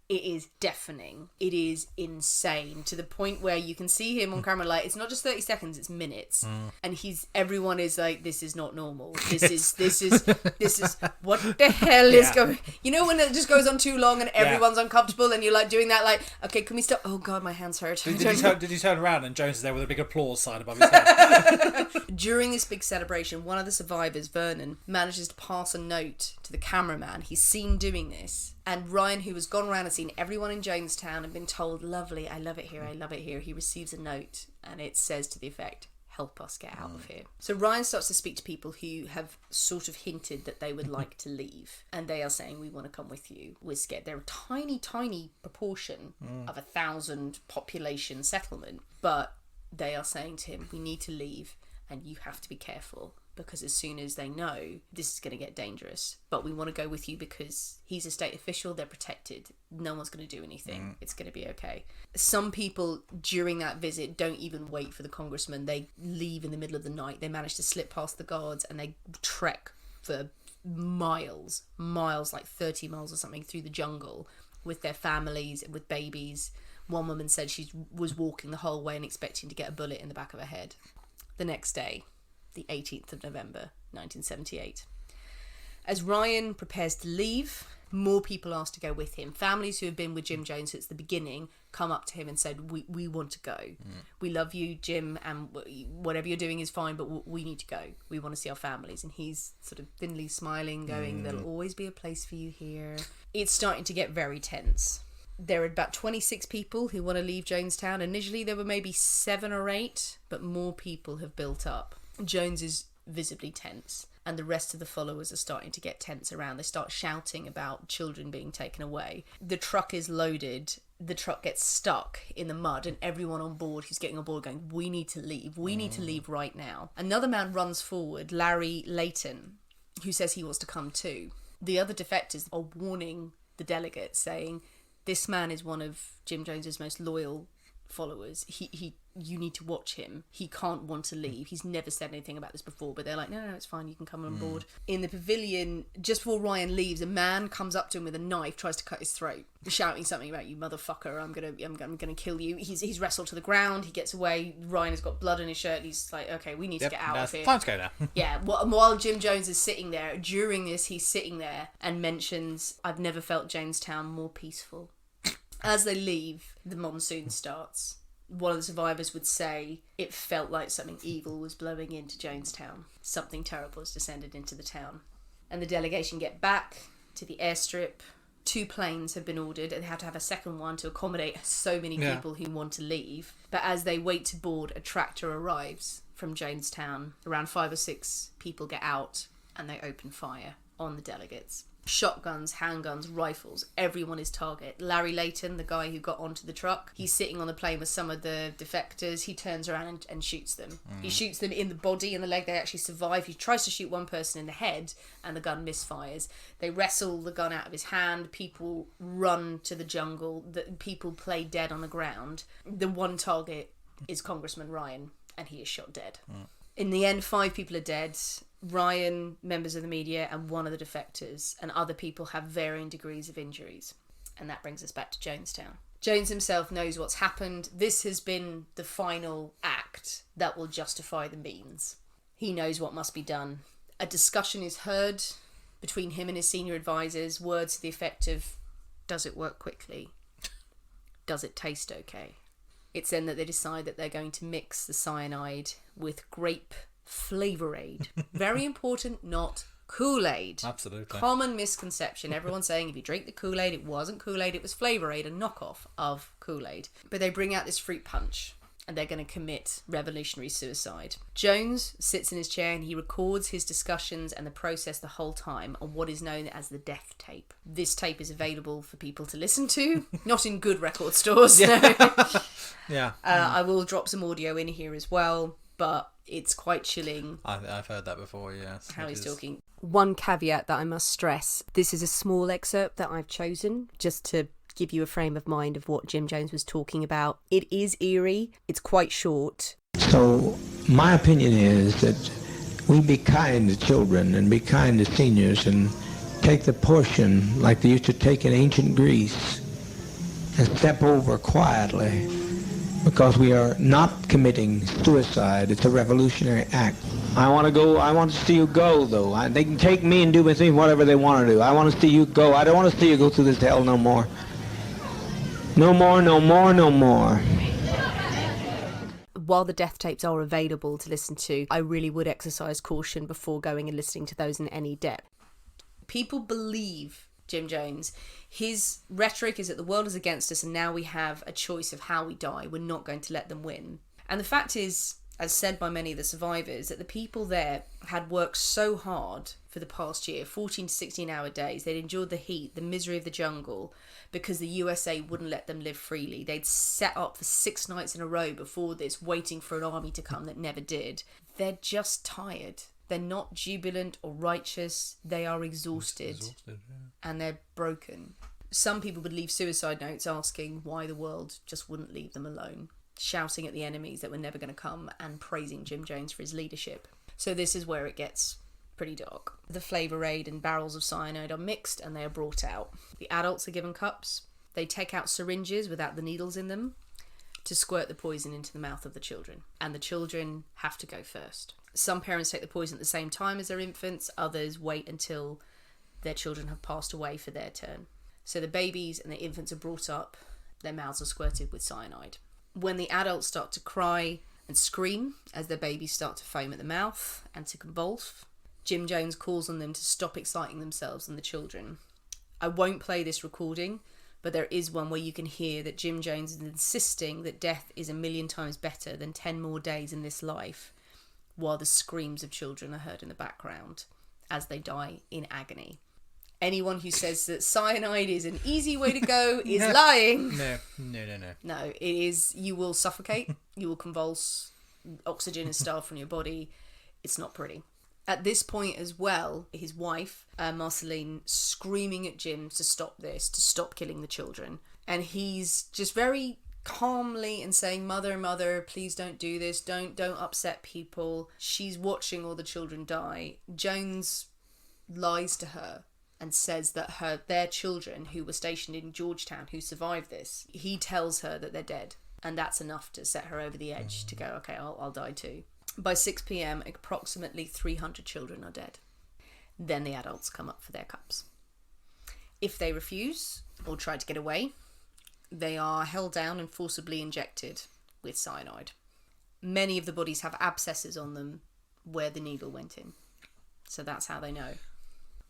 It is deafening. It is insane to the point where you can see him on camera. Like, it's not just 30 seconds, it's minutes. And everyone is like, this is not normal. This is, what the hell is going, you know, when it just goes on too long and everyone's uncomfortable and you're like doing that, like, okay, can we stop? Oh God, my hands hurt. Did he turn around and Jones is there with a big applause sign above his head? During this big celebration, one of the survivors, Vernon, manages to pass a note to the cameraman. He's seen doing this. And Ryan, who has gone around and seen everyone in Jonestown and been told, lovely, I love it here, I love it here, he receives a note and it says to the effect, help us get out of here. So Ryan starts to speak to people who have sort of hinted that they would like to leave. And they are saying, we want to come with you. We're scared. They're a tiny, tiny proportion of 1,000 population settlement. But they are saying to him, we need to leave and you have to be careful. Because as soon as they know, this is going to get dangerous. But we want to go with you because he's a state official, they're protected. No one's going to do anything. It's going to be okay. Some people during that visit don't even wait for the congressman. They leave in the middle of the night. They manage to slip past the guards and they trek for miles, like 30 miles or something through the jungle with their families, with babies. One woman said she was walking the whole way and expecting to get a bullet in the back of her head. The next day, the 18th of November, 1978. As Ryan prepares to leave, more people ask to go with him. Families who have been with Jim Jones since the beginning come up to him and said, we want to go. We love you, Jim, and whatever you're doing is fine, but we need to go. We want to see our families. And he's sort of thinly smiling, going, there'll always be a place for you here. It's starting to get very tense. There are about 26 people who want to leave Jonestown. Initially, there were maybe 7 or 8, but more people have built up. Jones is visibly tense, and the rest of the followers are starting to get tense around. They start shouting about children being taken away. The truck is loaded. The truck gets stuck in the mud, and everyone on board who's getting on board going, we need to leave. We need to leave right now. Another man runs forward, Larry Layton, who says he wants to come too. The other defectors are warning the delegates, saying, this man is one of Jim Jones's most loyal followers. You need to watch him. He can't want to leave. He's never said anything about this before, but they're like, no, it's fine, you can come on board. In the pavilion, just before Ryan leaves, a man comes up to him with a knife, tries to cut his throat, shouting something about, you motherfucker, I'm gonna kill you. He's wrestled to the ground, he gets away. Ryan has got blood on his shirt, he's like, okay, we need to get out of here. Time to go now. Yeah, while Jim Jones is sitting there, during this, he's sitting there and mentions, I've never felt Jonestown more peaceful. As they leave, the monsoon starts. One of the survivors would say it felt like something evil was blowing into Jonestown. Something terrible has descended into the town. And the delegation get back to the airstrip. 2 planes have been ordered, and they have to have a second one to accommodate so many people who want to leave. But as they wait to board, a tractor arrives from Jonestown. Around 5 or 6 people get out, and they open fire on the delegates. Shotguns, handguns, rifles, everyone is target. Larry Layton, the guy who got onto the truck, he's sitting on the plane with some of the defectors. He turns around and shoots them. He shoots them in the body and the leg. They actually survive. He tries to shoot one person in the head and the gun misfires. They wrestle the gun out of his hand. People run to the jungle. People play dead on the ground. The one target is Congressman Ryan, and he is shot dead. In the end, 5 people are dead. Ryan, members of the media, and one of the defectors, and other people have varying degrees of injuries. And that brings us back to Jonestown. Jones himself knows what's happened. This has been the final act that will justify the means. He knows what must be done. A discussion is heard between him and his senior advisors, words to the effect of, does it work quickly? Does it taste okay? It's then that they decide that they're going to mix the cyanide with grape Flavor-Aid. Very important, not Kool-Aid. Absolutely. Common misconception. Everyone's saying if you drink the Kool-Aid, it wasn't Kool-Aid, it was Flavor-Aid, a knockoff of Kool-Aid. But they bring out this fruit punch and they're going to commit revolutionary suicide. Jones sits in his chair and he records his discussions and the process the whole time on what is known as the death tape. This tape is available for people to listen to, not in good record stores. No. Yeah. I will drop some audio in here as well, but it's quite chilling. I've heard that before, yes. How he's talking. One caveat that I must stress, this is a small excerpt that I've chosen just to give you a frame of mind of what Jim Jones was talking about. It is eerie. It's quite short. So my opinion is that we be kind to children and be kind to seniors and take the portion like they used to take in ancient Greece and step over quietly, because we are not committing suicide. It's a revolutionary act. I want to see you go, though. They can take me and do with me whatever they want to do. I want to see you go. I don't want to see you go through this hell no more. No more, no more, no more. While the death tapes are available to listen to, I really would exercise caution before going and listening to those in any depth. People believe Jim Jones. His rhetoric is that the world is against us and now we have a choice of how we die. We're not going to let them win. And the fact is, as said by many of the survivors, that the people there had worked so hard for the past year, 14 to 16 hour days. They'd endured the heat, the misery of the jungle, because the USA wouldn't let them live freely. They'd set up for 6 nights in a row before this, waiting for an army to come that never did. They're just tired. They're not jubilant or righteous. They are exhausted and they're broken. Some people would leave suicide notes asking why the world just wouldn't leave them alone, shouting at the enemies that were never going to come and praising Jim Jones for his leadership. So this is where it gets pretty dark. The Flavor-Aid and barrels of cyanide are mixed and they are brought out. The adults are given cups. They take out syringes without the needles in them to squirt the poison into the mouth of the children. And the children have to go first. Some parents take the poison at the same time as their infants. Others wait until their children have passed away for their turn. So the babies and the infants are brought up. Their mouths are squirted with cyanide. When the adults start to cry and scream as their babies start to foam at the mouth and to convulse, Jim Jones calls on them to stop exciting themselves and the children. I won't play this recording, but there is one where you can hear that Jim Jones is insisting that death is 1,000,000 times better than 10 more days in this life, while the screams of children are heard in the background as they die in agony. Anyone who says that cyanide is an easy way to go is lying. No. No, it is. You will suffocate. You will convulse. Oxygen is starved from your body. It's not pretty. At this point as well, his wife, Marceline, screaming at Jim to stop this, to stop killing the children. And he's just very calmly and saying, mother, please don't do this. Don't upset people. She's watching all the children die. Jones lies to her and says that their children who were stationed in Georgetown, who survived this, he tells her that they're dead. And that's enough to set her over the edge to go, okay, I'll die too. By 6 p.m, approximately 300 children are dead. Then the adults come up for their cups. If they refuse or try to get away, they are held down and forcibly injected with cyanide. Many of the bodies have abscesses on them where the needle went in. So that's how they know.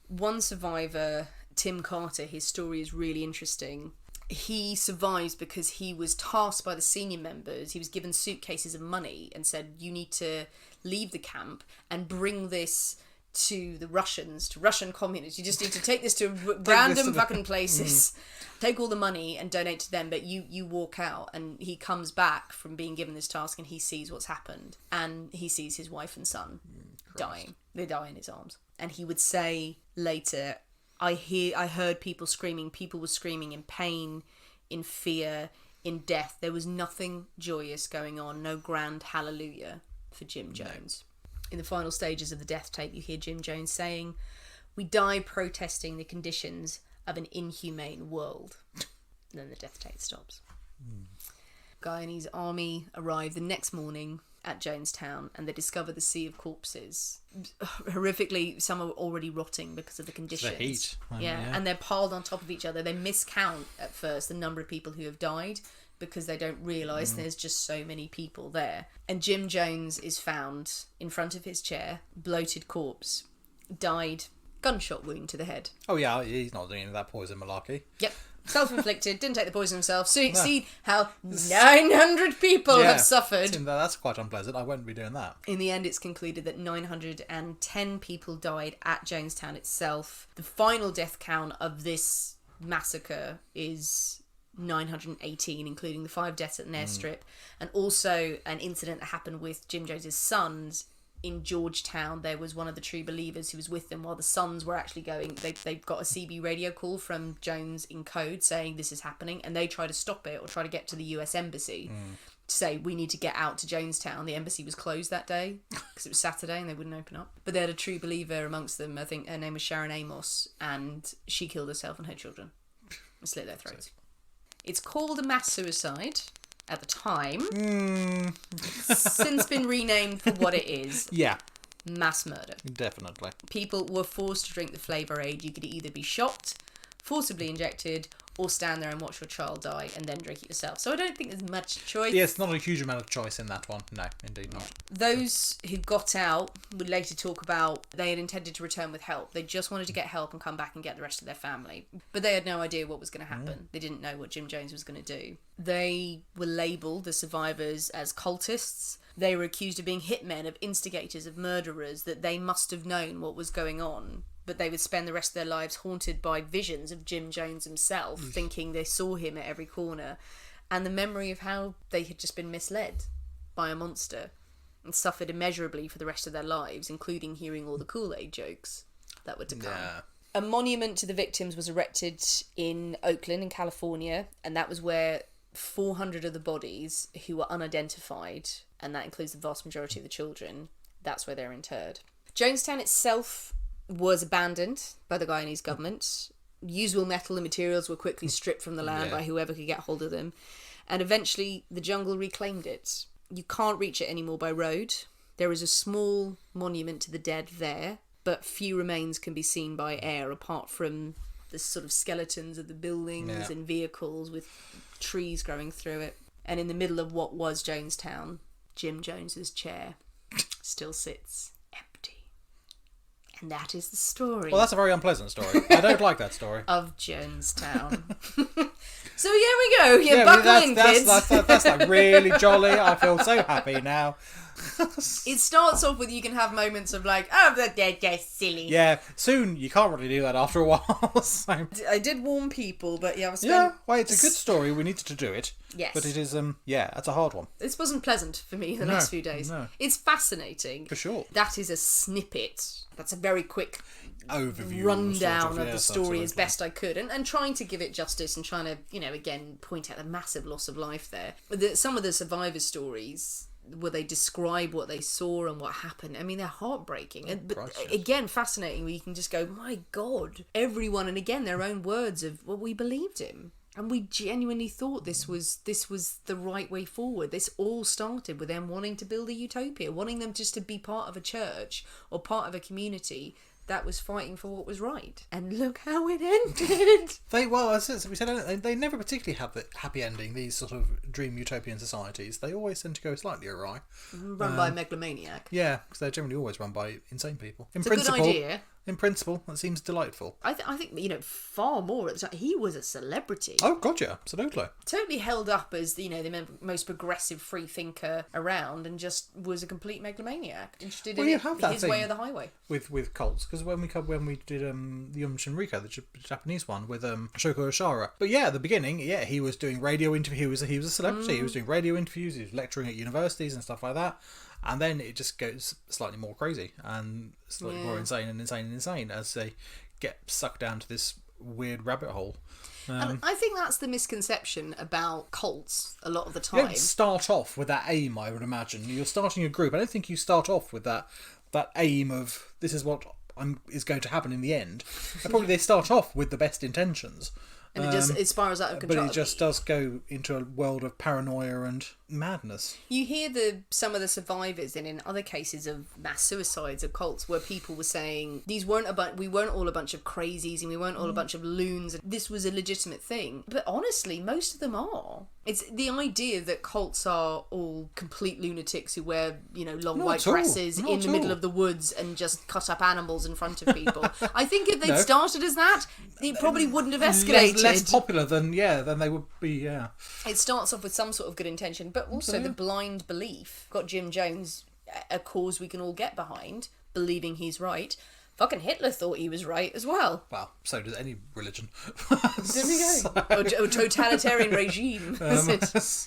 One survivor, Tim Carter, his story is really interesting. He survives because he was tasked by the senior members. He was given suitcases of money and said, you need to leave the camp and bring this to the Russians, to Russian communists. You just need to take this to random fucking places, take all the money and donate to them, but you walk out. And he comes back from being given this task and he sees what's happened. And he sees his wife and son dying. They die in his arms. And he would say later, I heard people screaming. People were screaming in pain, in fear, in death. There was nothing joyous going on. No grand hallelujah for Jim Jones. In the final stages of the death tape, you hear Jim Jones saying, "We die protesting the conditions of an inhumane world." And then the death tape stops. Guyanese army arrive the next morning at Jonestown and they discover the sea of corpses. Horrifically, some are already rotting because of the conditions. The heat. Yeah, and they're piled on top of each other. They miscount at first the number of people who have died because they don't realise there's just so many people there. And Jim Jones is found in front of his chair, bloated corpse, died, gunshot wound to the head. Oh yeah, he's not doing any of that poison malarkey. Yep. Self-inflicted, didn't take the poison himself. See how 900 people have suffered. That's quite unpleasant. I won't be doing that. In the end, it's concluded that 910 people died at Jonestown itself. The final death count of this massacre is 918, including the 5 deaths at an airstrip, and also an incident that happened with Jim Jones's sons in Georgetown. There was one of the true believers who was with them while the sons were actually going. They got a CB radio call from Jones in code saying this is happening, and they try to stop it or try to get to the US Embassy to say we need to get out to Jonestown. The embassy was closed that day because it was Saturday and they wouldn't open up. But they had a true believer amongst them. I think her name was Sharon Amos, and she killed herself and her children and slit their throats. It's called a mass suicide at the time. Since been renamed for what it is. Yeah. Mass murder. Definitely. People were forced to drink the flavour aid. You could either be shot, forcibly injected, or stand there and watch your child die and then drink it yourself. So I don't think there's much choice. Yes, not a huge amount of choice in that one. No, indeed not. Those who got out would later talk about they had intended to return with help. They just wanted to get help and come back and get the rest of their family. But they had no idea what was going to happen. They didn't know what Jim Jones was going to do. They were labelled, the survivors, as cultists. They were accused of being hitmen, of instigators, of murderers, that they must have known what was going on. But they would spend the rest of their lives haunted by visions of Jim Jones himself, thinking they saw him at every corner, and the memory of how they had just been misled by a monster and suffered immeasurably for the rest of their lives, including hearing all the Kool-Aid jokes that were to come. Yeah. A monument to the victims was erected in Oakland, in California, and that was where 400 of the bodies who were unidentified, and that includes the vast majority of the children, that's where they're interred. Jonestown itself was abandoned by the Guyanese government. Usable metal and materials were quickly stripped from the land by whoever could get hold of them. And eventually the jungle reclaimed it. You can't reach it anymore by road. There is a small monument to the dead there, but few remains can be seen by air apart from the sort of skeletons of the buildings and vehicles with trees growing through it. And in the middle of what was Jonestown, Jim Jones's chair still sits empty. And that is the story. Well, that's a very unpleasant story. I don't like that story. Of Jonestown. So here we go. You buckle in, kids. That's like really jolly. I feel so happy now. It starts off with you can have moments of like, oh, they're silly. Yeah, soon you can't really do that after a while. So. I did warn people, but yeah, it's a good story. We needed to do it. Yes. But it is, that's a hard one. This wasn't pleasant for me the last few days. No. It's fascinating. For sure. That is a snippet. That's a very quick overview rundown of the story as best I could, and trying to give it justice and trying to, again, point out the massive loss of life there. Some of the survivor stories where they describe what they saw and what happened, I mean, they're heartbreaking. But again, fascinating, where you can just go, my God, everyone, and again, their own words of, well, we believed him. And we genuinely thought this was the right way forward. This all started with them wanting to build a utopia, wanting them just to be part of a church or part of a community that was fighting for what was right. And look how it ended. They never particularly have the happy ending, these sort of dream utopian societies. They always tend to go slightly awry. Run by a megalomaniac. Yeah, because they're generally always run by insane people. It's a good idea. in principle, that seems delightful. I think far more at the time. He was a celebrity. Oh, God, yeah, absolutely. Totally held up as the most progressive free thinker around, and just was a complete megalomaniac, interested in his way or the highway. With cults, because when we did the Shinriko, the Japanese one with Shoko Oshara. But yeah, at the beginning, he was doing radio interviews. He was a celebrity. He was doing radio interviews. He was lecturing at universities and stuff like that. And then it just goes slightly more crazy and slightly more insane as they get sucked down to this weird rabbit hole. And I think that's the misconception about cults a lot of the time. You don't start off with that aim, I would imagine. You're starting a group. I don't think you start off with that aim of this is what is going to happen in the end. Probably they start off with the best intentions. And it just spirals out of control. But it just does go into a world of paranoia and madness. You hear some of the survivors, and in other cases of mass suicides of cults, where people were saying we weren't all a bunch of crazies and we weren't all a bunch of loons. This was a legitimate thing. But honestly, most of them are. It's the idea that cults are all complete lunatics who wear, long white dresses in the middle of the woods and just cut up animals in front of people. I think if they'd started as that, it probably wouldn't have escalated. Less popular than they would be, yeah. It starts off with some sort of good intention, but also the blind belief. Got Jim Jones, a cause we can all get behind, believing he's right. Fucking Hitler thought he was right as well. Well, so does any religion. There we go. Or totalitarian regime.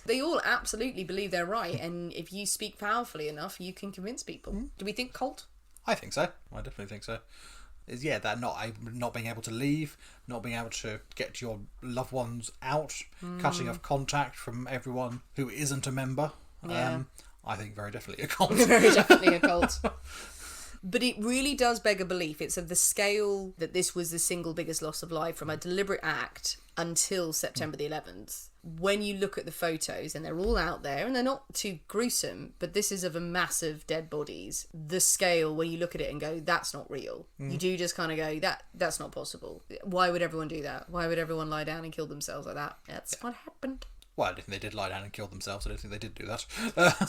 They all absolutely believe they're right, and if you speak powerfully enough, you can convince people. Do we think cult? I think so. I definitely think so. That not being able to leave, not being able to get your loved ones out, cutting off contact from everyone who isn't a member. Yeah. I think very definitely a cult. Very definitely a cult. But it really does beg a belief. It's of the scale that this was the single biggest loss of life from a deliberate act until September the 11th. When you look at the photos, and they're all out there, and they're not too gruesome, but this is of a massive dead bodies. The scale, when you look at it and go, that's not real. You do just kind of go, that's not possible. Why would everyone do that? Why would everyone lie down and kill themselves like that? That's what happened. Well, I don't think they did lie down and kill themselves. I don't think they did do that.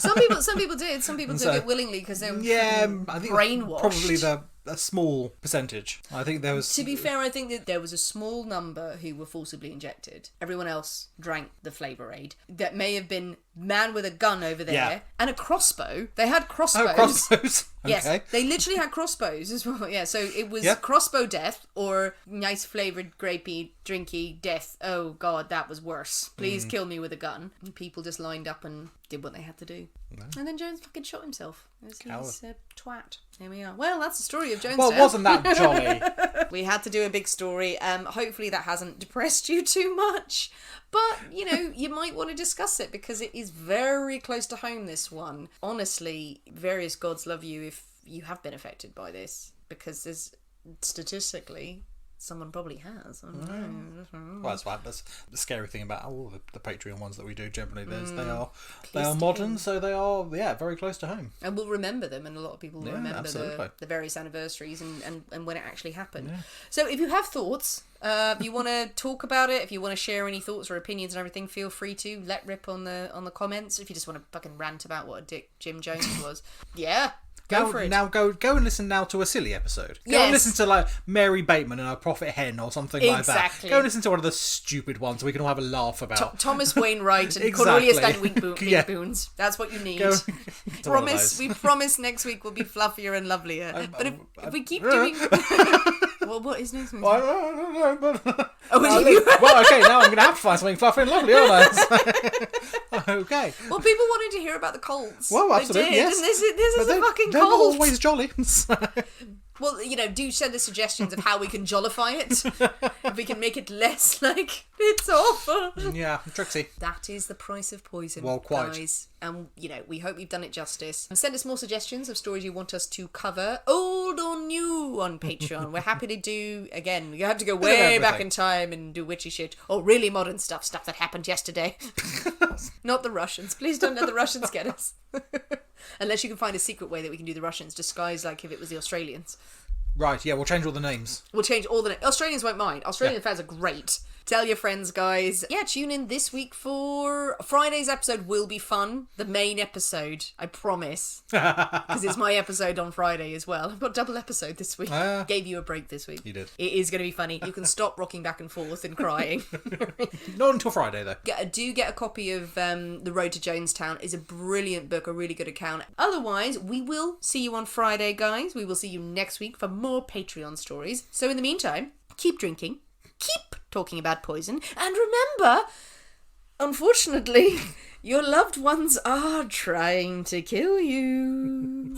Some people did. Some people did it willingly because they were I think brainwashed. Probably a small percentage. I think there was... To be fair, I think that there was a small number who were forcibly injected. Everyone else drank the flavour aid. That may have been man with a gun over there and a crossbow. They had crossbows. Oh, crossbows. Yes, okay. they literally had crossbows as well. Yeah, so it was crossbow death or nice flavoured, grapey, drinky death. Oh, God, that was worse. Please kill me with a gun. And people just lined up and did what they had to do. No. And then Jones fucking shot himself. He's a twat. Here we are. Well, that's the story of Jonestown. Well, wasn't that jolly? We had to do a big story. Hopefully that hasn't depressed you too much. But, you might want to discuss it because it is very close to home, this one. Honestly, various gods love you if you have been affected by this. Because there's, statistically, someone probably has. I don't know. Well, that's the scary thing about all the Patreon ones that we do. Generally, they are modern, so they are very close to home. And we'll remember them, and a lot of people will remember the various anniversaries and when it actually happened. Yeah. So if you have thoughts, if you want to talk about it, if you want to share any thoughts or opinions and everything, feel free to let rip on the comments. If you just want to fucking rant about what a dick Jim Jones was, Go for it. Now go and listen now to a silly episode. Go and listen to like Mary Bateman and her Prophet Hen or something like that. Go and listen to one of the stupid ones we can all have a laugh about. Thomas Wainwright and Cornelius Van Winkboons. That's what you need. We promise next week will be fluffier and lovelier. But if we keep doing... Well, what is next week? Well, I don't know, but... Well, okay, now I'm going to have to find something fluffy and lovely, aren't I? Okay. Well, people wanted to hear about the cults. Well, absolutely, they did, yes. And this is a fucking they're cult. They're not always jolly. Well, do send us suggestions of how we can jollify it. If we can make it less like it's awful. Yeah, tricksy. That is the price of poison, well, quite. guys. And, we hope we've done it justice. And send us more suggestions of stories you want us to cover, old or new, on Patreon. We're happy to do, again, you have to go way back in time and do witchy shit. Or really modern stuff that happened yesterday. Not the Russians. Please don't let the Russians get us. Unless you can find a secret way that we can do the Russians, disguised like if it was the Australians. Right, yeah, we'll change all the names. We'll change all the... Australians won't mind. Australian fans are great. Tell your friends, guys. Yeah, tune in this week for... Friday's episode will be fun. The main episode, I promise. Because it's my episode on Friday as well. I've got double episode this week. Gave you a break this week. You did. It is going to be funny. You can stop rocking back and forth and crying. Not until Friday, though. Do get a copy of The Road to Jonestown. It's a brilliant book, a really good account. Otherwise, we will see you on Friday, guys. We will see you next week for more Patreon stories. So in the meantime, keep drinking. Keep talking about poison. And remember, unfortunately, your loved ones are trying to kill you.